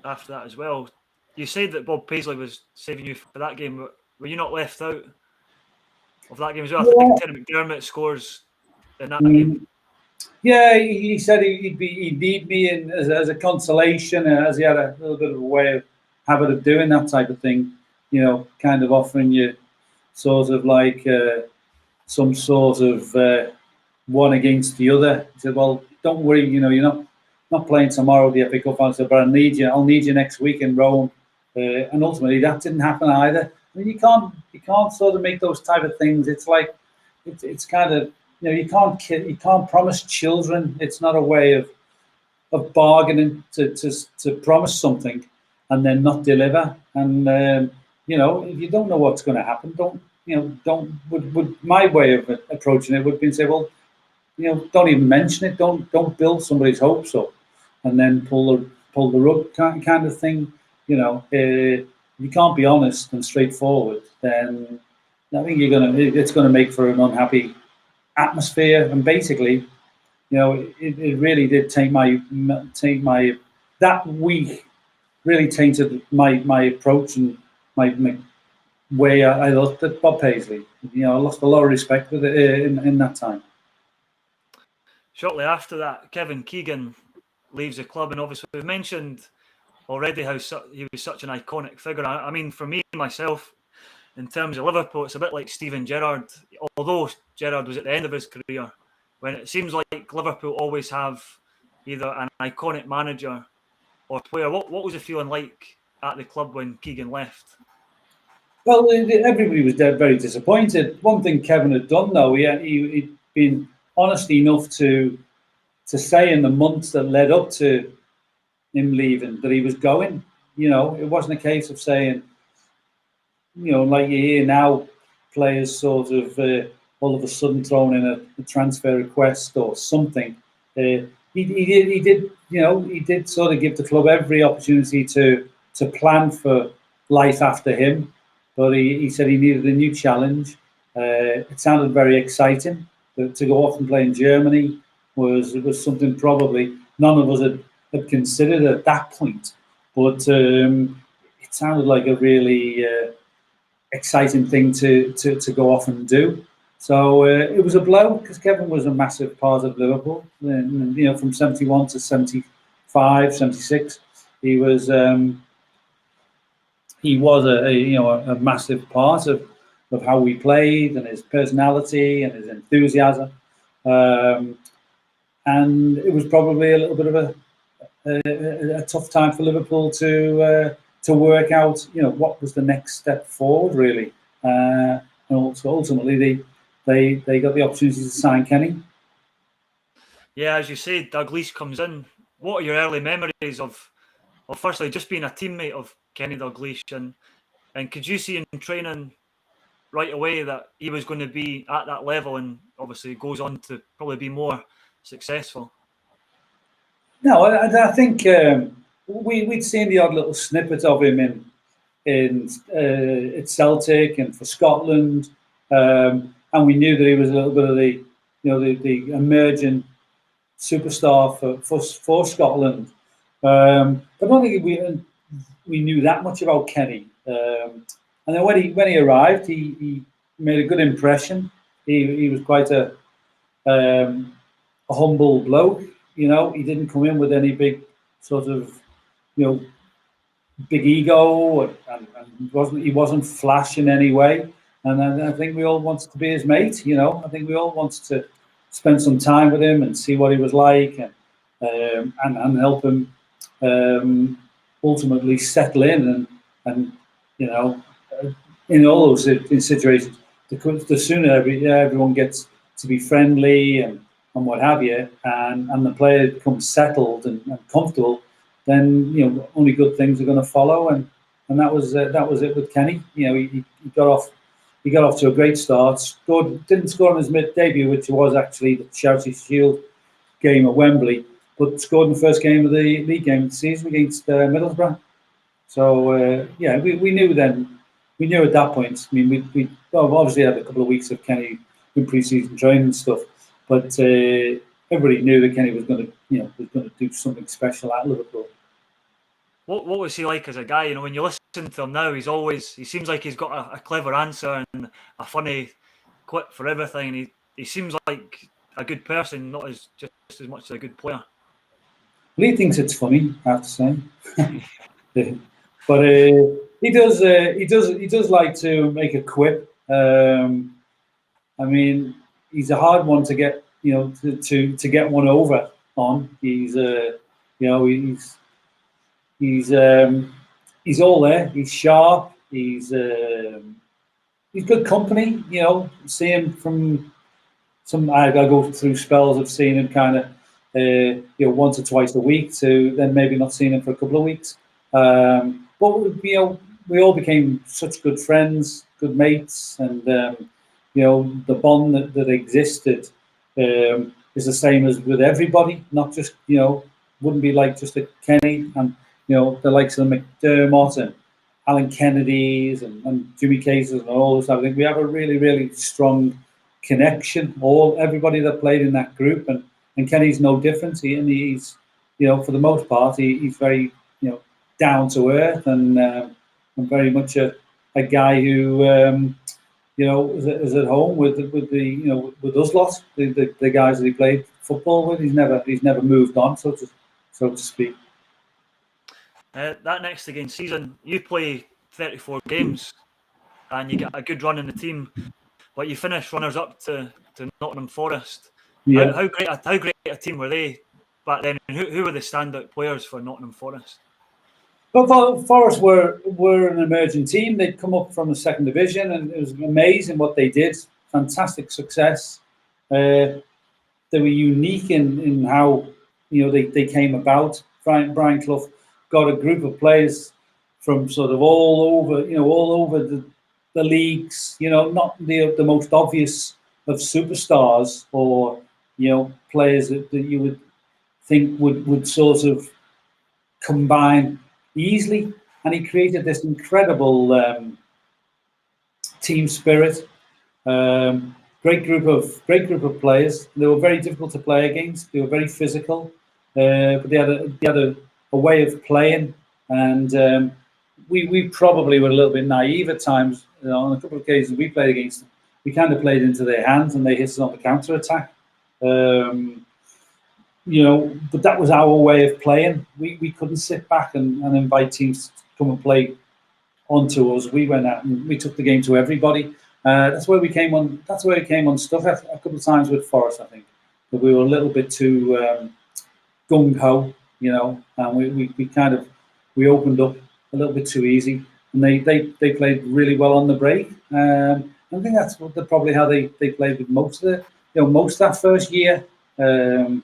after that as well. You said that Bob Paisley was saving you for that game. Were you not left out of that game as well? I think Terry McDermott scores in that game. Yeah, he said he'd need me in as a consolation, as he had a little bit of a habit of doing that type of thing. Kind of offering you sort of like some sort of one against the other. He said, "Well, don't worry, you're not playing tomorrow the FA Cup final, but I'll need you next week in Rome." And ultimately, that didn't happen either. I mean, you can't sort of make those type of things. It's like it's kind of, you can't promise children. It's not a way of bargaining to promise something and then not deliver. And if you don't know what's going to happen, would my way of approaching it would be to say, well, don't even mention it. Don't build somebody's hopes up and then pull the rug kind of thing. If you can't be honest and straightforward, then I think it's gonna make for an unhappy atmosphere. And basically, it really did take my that week really tainted my approach and my way I looked at Bob Paisley. I lost a lot of respect with it in that time. Shortly after that, Kevin Keegan leaves the club, and obviously we've mentioned already how he was such an iconic figure. I mean, for me, myself, in terms of Liverpool, it's a bit like Steven Gerrard. Although Gerrard was at the end of his career, when it seems like Liverpool always have either an iconic manager or player. What was the feeling like at the club when Keegan left? Well, everybody was very disappointed. One thing Kevin had done, though, he'd been honest enough to say in the months that led up to him leaving that he was going. You know, it wasn't a case of saying, you know, like you hear now, players sort of all of a sudden throwing in a transfer request or something. He did, you know, he did sort of give the club every opportunity to plan for life after him, but he said he needed a new challenge. It sounded very exciting. To go off and play in Germany was something probably none of us had considered at that point, but it sounded like a really exciting thing to go off and do. So it was a blow because Kevin was a massive part of Liverpool. And, you know, from 71 to 75, 76, he was a you know a massive part of how we played and his personality and his enthusiasm. And it was probably a little bit of a tough time for Liverpool to work out, you know, what was the next step forward, really. And also ultimately they got the opportunity to sign Kenny. Yeah, as you say, Dalglish comes in. What are your early memories of firstly just being a teammate of Kenny Dalglish, and could you see in training right away that he was going to be at that level, and obviously goes on to probably be more successful? No, I think we'd seen the odd little snippet of him at Celtic and for Scotland, and we knew that he was a little bit of the emerging superstar for Scotland. But I don't think we knew that much about Kenny. And then when he arrived, he made a good impression. He was quite a humble bloke. You know, he didn't come in with any big sort of, you know, big ego, and he wasn't flash in any way. And I think we all wanted to be his mate. You know, I think we all wanted to spend some time with him and see what he was like, and help him ultimately settle in, and you know, in all those situations, the sooner everyone gets to be friendly and what have you, and the player becomes settled and comfortable, then, you know, only good things are going to follow, and that was it with Kenny. You know, he got off to a great start. Didn't score on his debut, which was actually the Charity Shield game at Wembley, but scored in the first game of the league game of the season against Middlesbrough. So yeah, we knew then. We knew at that point. I mean, we obviously had a couple of weeks of Kenny in pre-season training and stuff, but everybody knew that Kenny was going to do something special at Liverpool. What was he like as a guy? You know, when you listen to him now, he seems like he's got a clever answer and a funny quip for everything. And he seems like a good person, not just as much as a good player. Well, he thinks it's funny, I have to say. But he does like to make a quip. I mean, he's a hard one to get, you know, to get one over on. He's you know, he's all there. He's sharp. He's good company. You know, see him from I go through spells of seeing him kind of you know, once or twice a week, to then maybe not seeing him for a couple of weeks. But you know, we all became such good friends, good mates, and you know, the bond that existed is the same as with everybody. Not just, you know, wouldn't be like just a Kenny and, you know, the likes of McDermott and Alan Kennedy's and Jimmy Cases and all this. I think we have a really, really strong connection. Everybody that played in that group, and Kenny's no different. He's, you know, for the most part, he's very, you know, down to earth, and very much a guy who you know, is at home with the, you know, with us lot, the guys that he played football with. He's never moved on, so to speak. That next again season, you play 34 games and you get a good run in the team, but you finish runners up to Nottingham Forest. Yeah. How great a team were they back then? And who were the standout players for Nottingham Forest? Well, Forest were an emerging team. They'd come up from the second division, and it was amazing what they did. Fantastic success. They they were unique in how they came about. Brian Clough got a group of players from sort of all over the leagues. Not the most obvious of superstars or players that you would think would sort of combine easily, and he created this incredible team spirit. Great group of players. They were very difficult to play against. They were very physical, but they had a way of playing, and we probably were a little bit naive at times. On a couple of occasions we played against them, we kind of played into their hands, and they hit us on the counter attack. But that was our way of playing. We couldn't sit back and invite teams to come and play onto us. We went out and we took the game to everybody. That's where we came on. That's where it came unstuck a couple of times with Forest. I think that we were a little bit too gung ho, and we opened up a little bit too easy, and they played really well on the break. I think that's probably how they played with most of that first year, and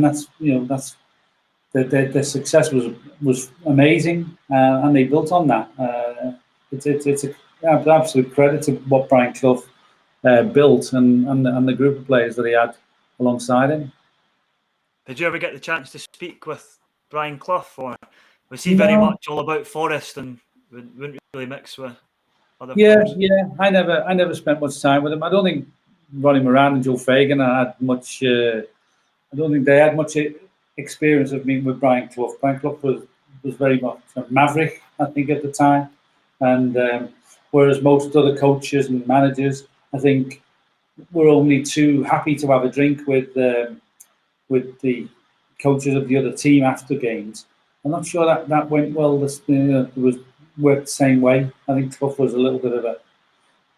that's their success was amazing, and they built on that. It's an absolute credit to what Brian Clough built and the group of players that he had alongside him. Did you ever get the chance to speak with Brian Clough, or was he very much all about Forest and wouldn't really mix with other players? Yeah. I never spent much time with him. I don't think Ronnie Moran and Joe Fagan had much. I don't think they had much experience of meeting with Brian Clough. Brian Clough was very much a maverick, I think, at the time, and whereas most other coaches and managers, I think, were only too happy to have a drink with the coaches of the other team after games. I'm not sure that went well. It was worked the same way. I think Clough was a little bit of a,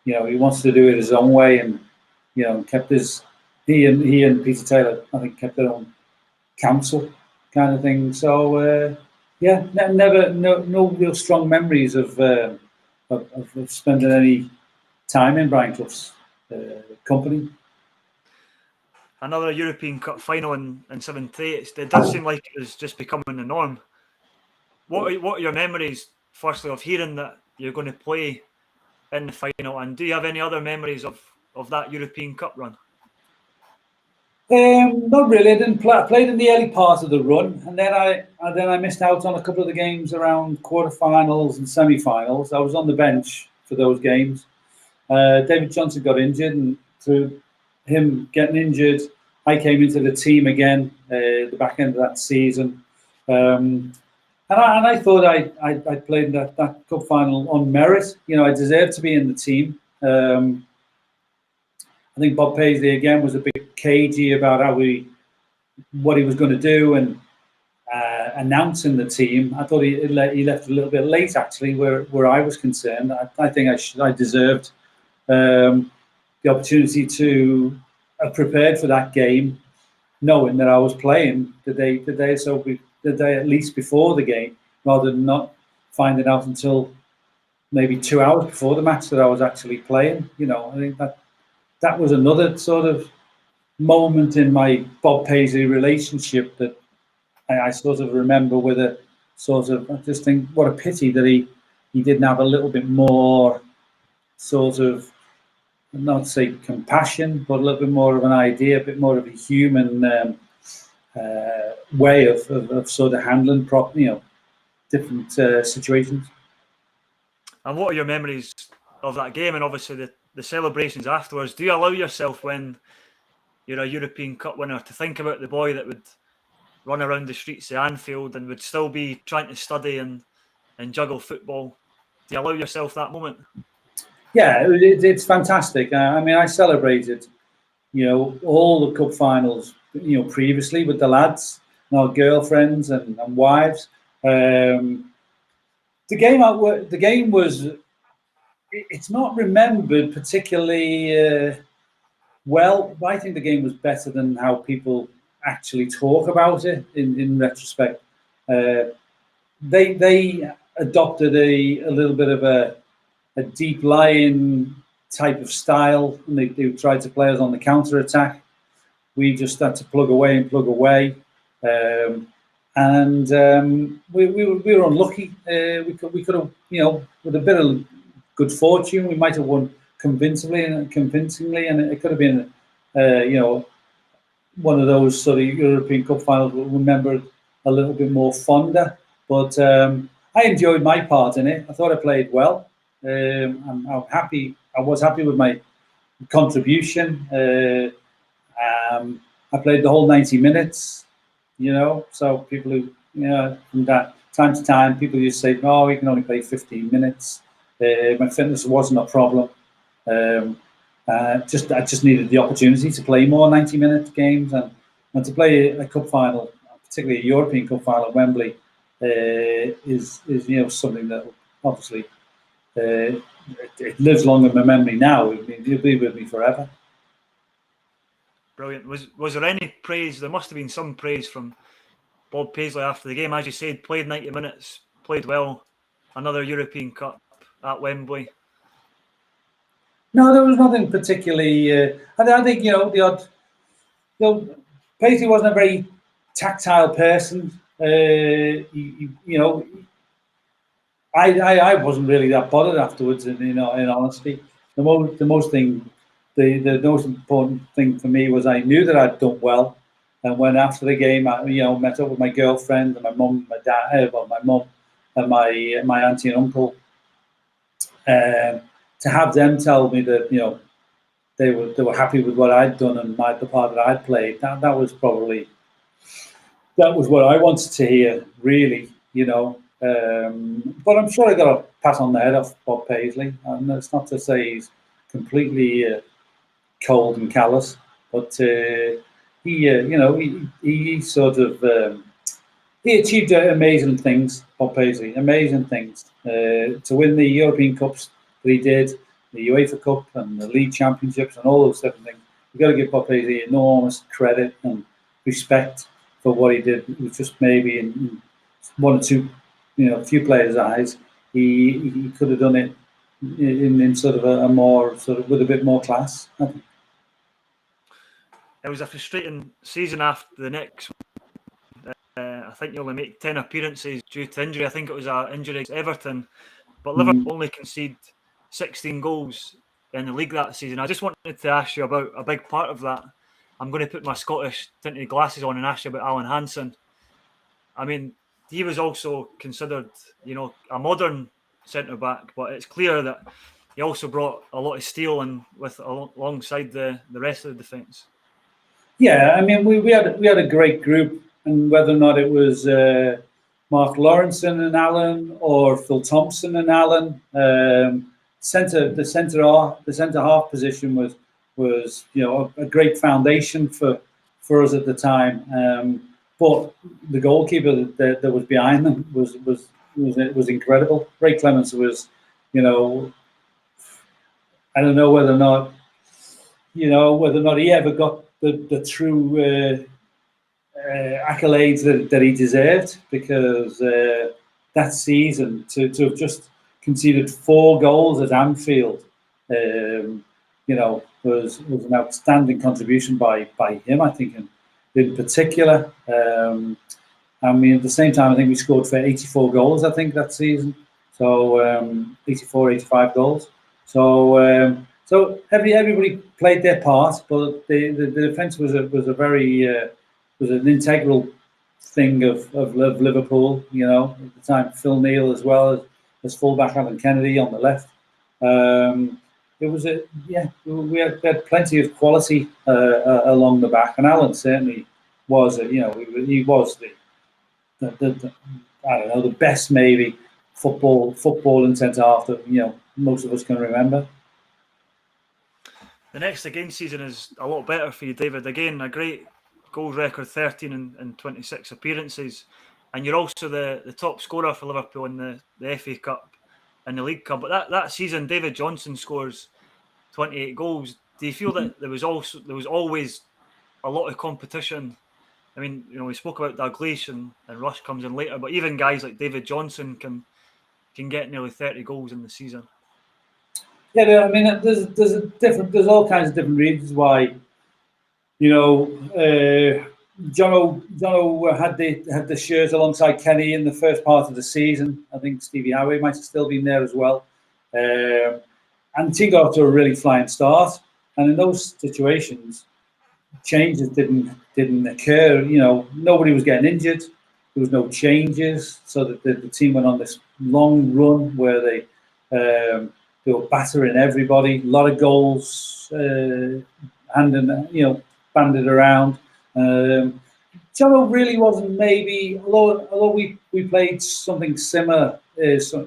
he wants to do it his own way, and kept his. He and Peter Taylor, I think, kept their own counsel, kind of thing. So no real strong memories of spending any time in Brian Clough's company. Another European Cup final in '78. It does seem like it was just becoming the norm. What are your memories, firstly, of hearing that you're going to play in the final, and do you have any other memories of that European Cup run? Not really. I didn't play. I played in the early part of the run, and then I missed out on a couple of the games around quarterfinals and semi-finals. I was on the bench for those games. David Johnson got injured, and through him getting injured, I came into the team again at the back end of that season. And I thought I played in that cup final on merit. I deserved to be in the team. I think Bob Paisley again was a bit cagey about what he was going to do and announcing the team. I thought he left a little bit late, actually, where I was concerned. I think I deserved the opportunity to have prepared for that game, knowing that I was playing the day at least before the game, rather than not finding out until maybe 2 hours before the match that I was actually playing. I think that was another sort of moment in my Bob Paisley relationship that I sort of remember with a sort of, I just think what a pity that he didn't have a little bit more sort of, not say compassion, but a little bit more of an idea, a bit more of a human way of sort of handling different situations. And what are your memories of that game, and obviously the celebrations afterwards? Do you allow yourself, when you're a European Cup winner, to think about the boy that would run around the streets of Anfield and would still be trying to study and juggle football? Do you allow yourself that moment? Yeah, it's fantastic. I mean, I celebrated, all the cup finals, previously with the lads and our girlfriends and wives. The game was. It's not remembered particularly well, but I think the game was better than how people actually talk about it in retrospect. They adopted a little bit of a deep lying type of style, and they tried to play us on the counter attack. we just had to plug away and plug away. We were unlucky. We could have, with a bit of good fortune, we might have won convincingly, and it could have been, one of those sort of European Cup finals we'll remember a little bit more fonder. But I enjoyed my part in it. I thought I played well. I'm happy. I was happy with my contribution. I played the whole 90 minutes. So people who, from that time to time, people used to say, "No, you can only play 15 minutes." My fitness wasn't a problem. I just needed the opportunity to play more 90-minute games and to play a cup final, particularly a European Cup final at Wembley, is something that obviously it lives long in my memory now. It'll be with me forever. Brilliant. Was there any praise? There must have been some praise from Bob Paisley after the game. As you said, played 90 minutes, played well. Another European Cup at Wembley. No, there was nothing particularly. I think the odd. Paisley wasn't a very tactile person. I wasn't really that bothered afterwards. In honesty, the most important thing for me was I knew that I'd done well, and when after the game, I met up with my girlfriend and my mum, my dad, my mum, and my auntie and uncle. To have them tell me that they were happy with what I'd done and the part that I'd played, that was what I wanted to hear, really, But I'm sure I got a pat on the head off Bob Paisley, and that's not to say he's completely cold and callous, but he sort of he achieved amazing things, Bob Paisley, amazing things. To win the European Cups that he did, the UEFA Cup and the League Championships and all those different things, you've got to give Bob Paisley enormous credit and respect for what he did. It was just maybe in one or two, few players' eyes, he could have done it in sort of a more sort of with a bit more class, I think. It was a frustrating season after the next one. I think you only make 10 appearances due to injury. I think it was an injury against Everton, but Liverpool only conceded 16 goals in the league that season. I just wanted to ask you about a big part of that. I'm going to put my Scottish tinted glasses on and ask you about Alan Hansen. I mean, he was also considered, a modern centre-back, but it's clear that he also brought a lot of steel and alongside the rest of the defence. Yeah, I mean, we had a great group, and whether or not it was Mark Lawrenson and Alan or Phil Thompson and Alan, the centre half position was a great foundation for us at the time. But the goalkeeper that was behind them was incredible. Ray Clements was, I don't know whether or not he ever got the true accolades that he deserved, because that season to have just conceded 4 goals at Anfield, was an outstanding contribution by him, I think, in particular. I mean, at the same time, I think we scored for 84 goals, I think, that season. So 84, 85 goals. So everybody played their part, but the defence was a very was an integral thing of Liverpool. At the time, Phil Neal as well as fullback, Alan Kennedy on the left. It was we had plenty of quality along the back, and Alan certainly was he was the I don't know, the best maybe football and centre half that most of us can remember. The next again season is a lot better for you, David. Again, a great goals record, 13 and 26 appearances, and you're also the top scorer for Liverpool in the FA Cup and the League Cup. But that season, David Johnson scores 28 goals. Do you feel that there was always a lot of competition? I mean, we spoke about Dalglish and Rush comes in later, but even guys like David Johnson can get nearly 30 goals in the season. Yeah, I mean, there's all kinds of different reasons why Jono had the shirt alongside Kenny in the first part of the season. I think Stevie Highway might have still been there as well. And the team got off to a really flying start. And in those situations, changes didn't occur. Nobody was getting injured. There was no changes, so that the team went on this long run where they were battering everybody. A lot of goals, banded around. Jono really wasn't maybe, although we played something similar,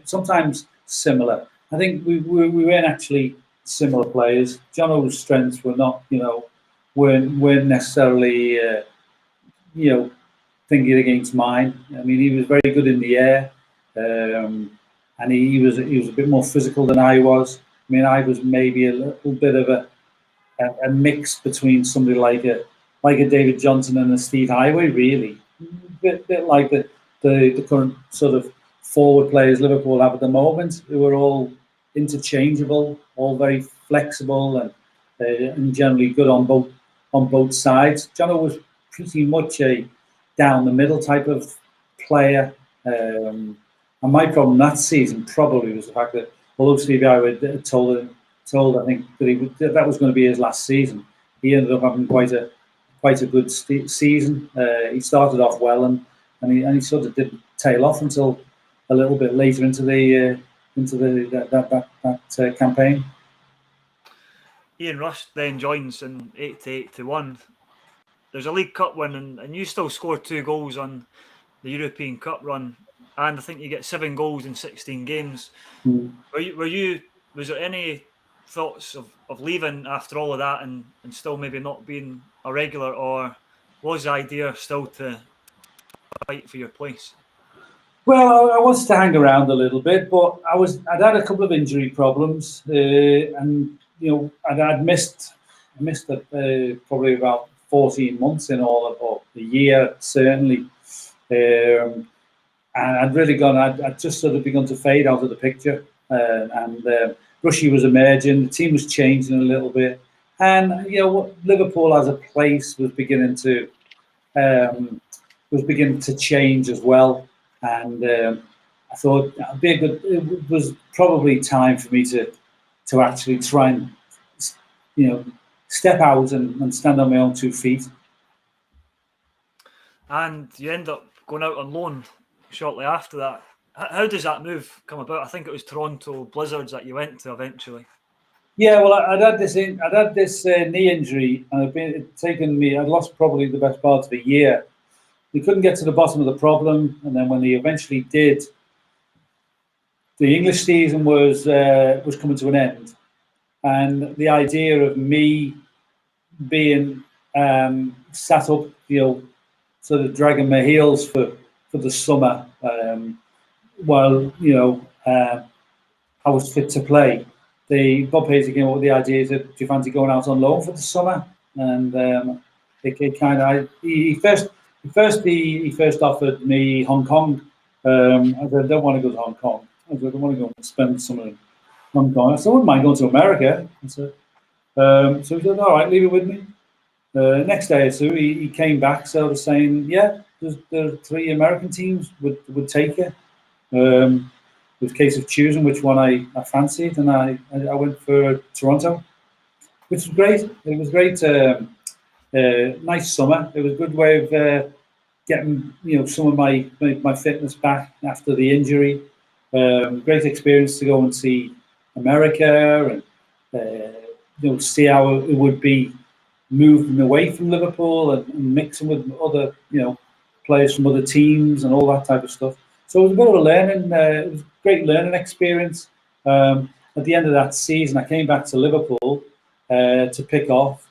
sometimes similar. I think we weren't actually similar players. Jono's strengths were not, weren't necessarily, thinking against mine. I mean, he was very good in the air, and he was a bit more physical than I was. I mean, I was maybe a little bit of a mix between somebody like a David Johnson and a Steve Highway, really. Bit like the current sort of forward players Liverpool have at the moment, who are all interchangeable, all very flexible and generally good on both sides. Jono was pretty much a down the middle type of player. And my problem that season probably was the fact that although Stevie Highway told I think that was going to be his last season, he ended up having quite a good season. He started off well and he sort of didn't tail off until a little bit later into that campaign. Ian Rush then joins in 80-81. There's a League Cup win, and you still scored 2 goals on the European Cup run, and I think you get 7 goals in 16 games. Was there any thoughts of leaving after all of that and still maybe not being a regular, or was the idea still to fight for your place? Well, I wanted to hang around a little bit, but I'd had a couple of injury problems, and I'd missed probably about 14 months in all of, or a year certainly, and I'd really I'd just sort of begun to fade out of the picture, and Rushy was emerging, the team was changing a little bit, and Liverpool as a place was beginning to change as well, and I thought it was probably time for me to actually try and step out and stand on my own 2 feet. And you end up going out on loan shortly after that. How does that move come about? I think it was Toronto Blizzards that you went to eventually. Yeah, well, I'd had this knee injury, and I'd lost probably the best part of a year. We couldn't get to the bottom of the problem, and then when they eventually did, the English season was coming to an end, and the idea of me being sat up, sort of dragging my heels for the summer, while I was fit to play. Bob Paisley came up with the idea that, do you fancy going out on loan for the summer? And he first offered me Hong Kong. I said, I don't want to go to Hong Kong. I said, I want to go and spend summer in Hong Kong. I said, I wouldn't mind going to America. I said, so he said, all right, leave it with me. Next day or two, he came back sort of saying, yeah, there are 3 American teams would take you. It was a case of choosing which one I fancied, and I went for Toronto, which was great. It was great, nice summer. It was a good way of getting some of my fitness back after the injury. Great experience to go and see America and see how it would be moving away from Liverpool and mixing with other players from other teams and all that type of stuff. So it was a bit of a it was a great learning experience. At the end of that season, I came back to Liverpool to pick up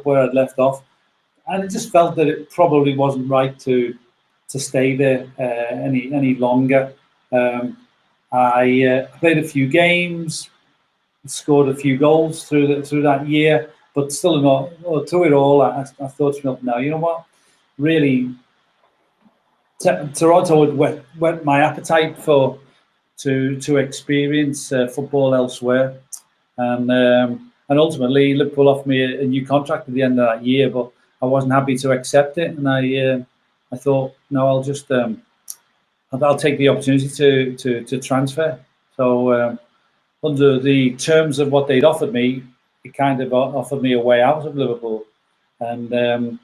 where I'd left off, and I just felt that it probably wasn't right to stay there any longer. I played a few games, scored a few goals through that year, but still not through it all. I thought to myself, no, you know what, really. Toronto would whet my appetite to experience football elsewhere, and And ultimately, Liverpool offered me a new contract at the end of that year, but I wasn't happy to accept it, and I thought, no, I'll take the opportunity to transfer. So under the terms of what they'd offered me, it kind of offered me a way out of Liverpool, and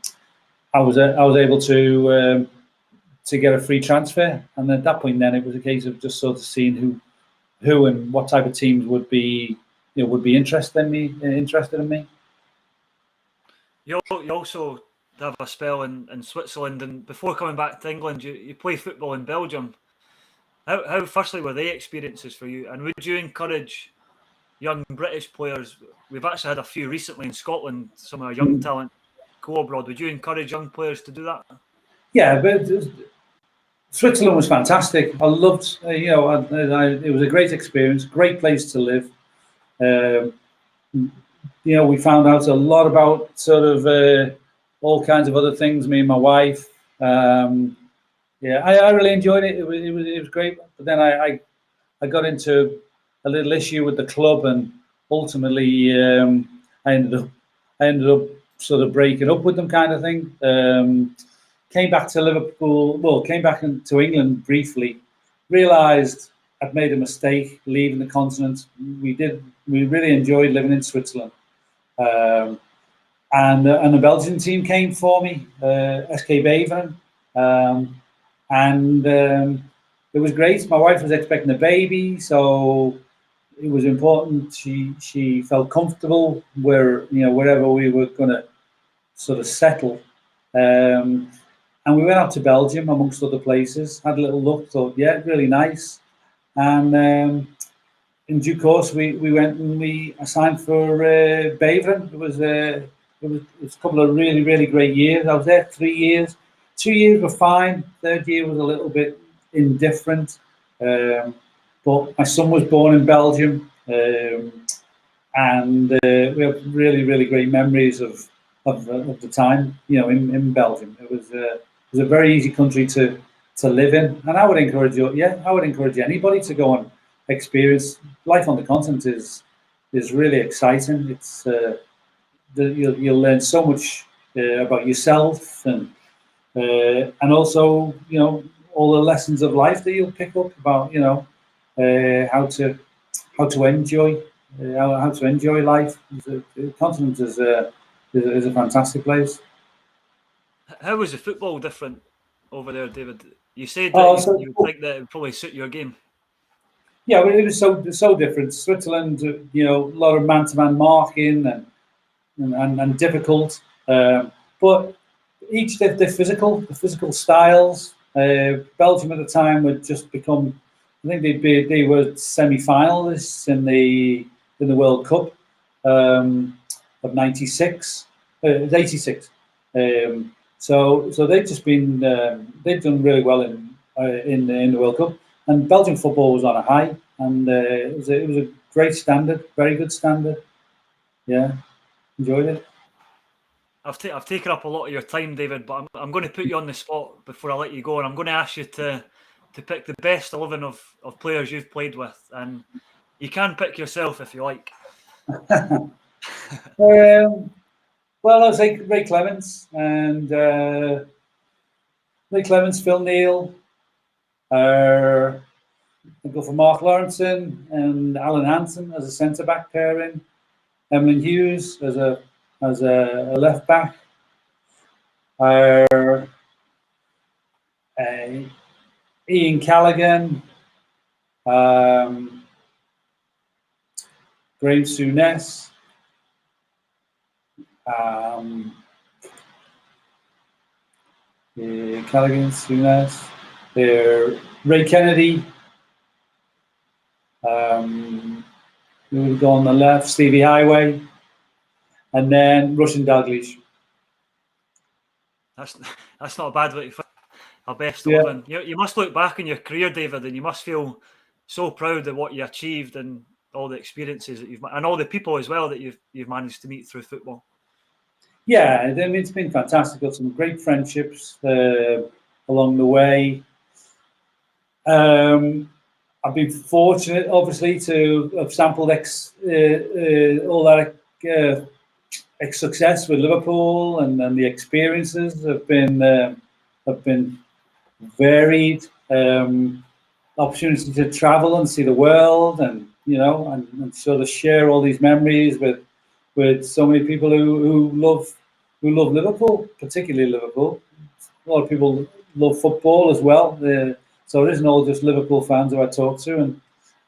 I was able to get a free transfer. And at that point, then it was a case of just sort of seeing who and what type of teams would be interested in me. You also have a spell in Switzerland, and before coming back to England, you play football in Belgium. How firstly were they experiences for you, and would you encourage young British players? We've actually had a few recently in Scotland, some of our young talent go abroad. Would you encourage young players to do that? Yeah, but Switzerland was fantastic. I loved, it was a great experience, great place to live. We found out a lot about sort of all kinds of other things. Me and my wife. I really enjoyed it. It was great. But then I got into a little issue with the club, and ultimately I ended up sort of breaking up with them, kind of thing. Came back to Liverpool. Well, came back to England briefly. Realised I'd made a mistake leaving the continent. We really enjoyed living in Switzerland. And the Belgian team came for me, SK Beveren. And it was great. My wife was expecting a baby, so it was important. She felt comfortable wherever we were going to sort of settle. And we went out to Belgium, amongst other places. Had a little look, thought, yeah, really nice. And in due course, we went and we signed for Beveren. It was a couple of really, really great years. I was there 3 years. 2 years were fine. Third year was a little bit indifferent. But my son was born in Belgium, and we have really, really great memories of the time, in Belgium. It was a very easy country to live in, and I would encourage anybody to go and experience life on the continent. Is really exciting. It's you'll learn so much about yourself, and also all the lessons of life that you'll pick up about how to enjoy life. The continent is a fantastic place. How was the football different over there, David? You said that you think that it would probably suit your game. Yeah, but it was so different. Switzerland, a lot of man-to-man marking and difficult, but each the physical styles. Belgium at the time had just become, I think they were semi-finalists in the World Cup of '96. It was '86. So they've just been they've done really well in the World Cup, and Belgian football was on a high, and it was a great standard, very good standard. Yeah, enjoyed it. I've taken up a lot of your time, David, but I'm going to put you on the spot before I let you go, and I'm going to ask you to pick the best 11 of players you've played with, and you can pick yourself if you like. Well, I'll say Ray Clements, and Phil Neal. I'll go for Mark Lawrenson and Alan Hansen as a centre back pairing. Emlyn Hughes as a left back. Ian Callaghan. Graham Souness. Callaghan, Souness. Ray Kennedy. We would go on the left, Stevie Highway, and then Russian Dalglish. That's not a bad way to fit our best 11. You must look back on your career, David, and you must feel so proud of what you achieved and all the experiences that and all the people as well that you've managed to meet through football. Yeah, I mean, it's been fantastic. Got some great friendships along the way. I've been fortunate, obviously, to have sampled all that success with Liverpool and the experiences have been varied. Opportunity to travel and see the world, and and sort of share all these memories with so many people who love Liverpool, particularly Liverpool. A lot of people love football as well, so it isn't all just Liverpool fans who I talk to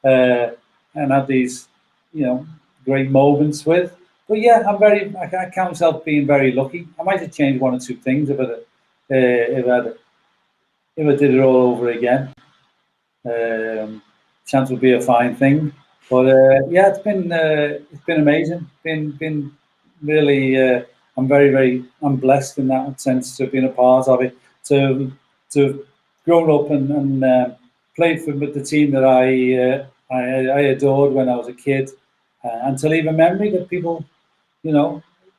and have these great moments with. But yeah, I count myself being very lucky. I might have changed one or two things if I did it all over again. Chance would be a fine thing, but yeah, it's been amazing. Been really. I'm blessed in that sense to have been a part of it. To have grown up and played with the team that I adored when I was a kid, and to leave a memory that people,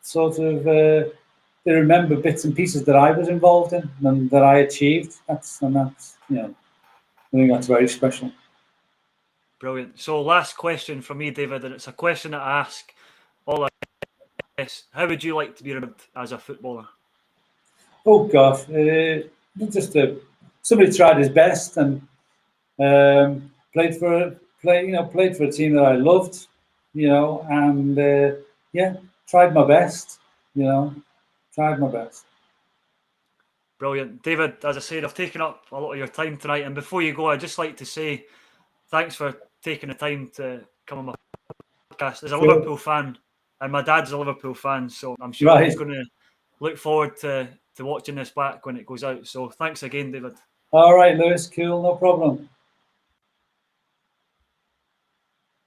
sort of they remember bits and pieces that I was involved in and that I achieved. That's I think that's very special. Brilliant. So last question from me, David, and it's a question that I ask all our guests. How would you like to be remembered as a footballer? Oh gosh, just somebody tried his best and played for a team that I loved, and yeah, tried my best, tried my best. Brilliant. David, as I said, I've taken up a lot of your time tonight, and before you go, I'd just like to say thanks for taking the time to come on my podcast. As a Liverpool fan, and my dad's a Liverpool fan, so I'm sure he's going to look forward to watching this back when it goes out. So thanks again, David. All right, Lewis, cool, no problem.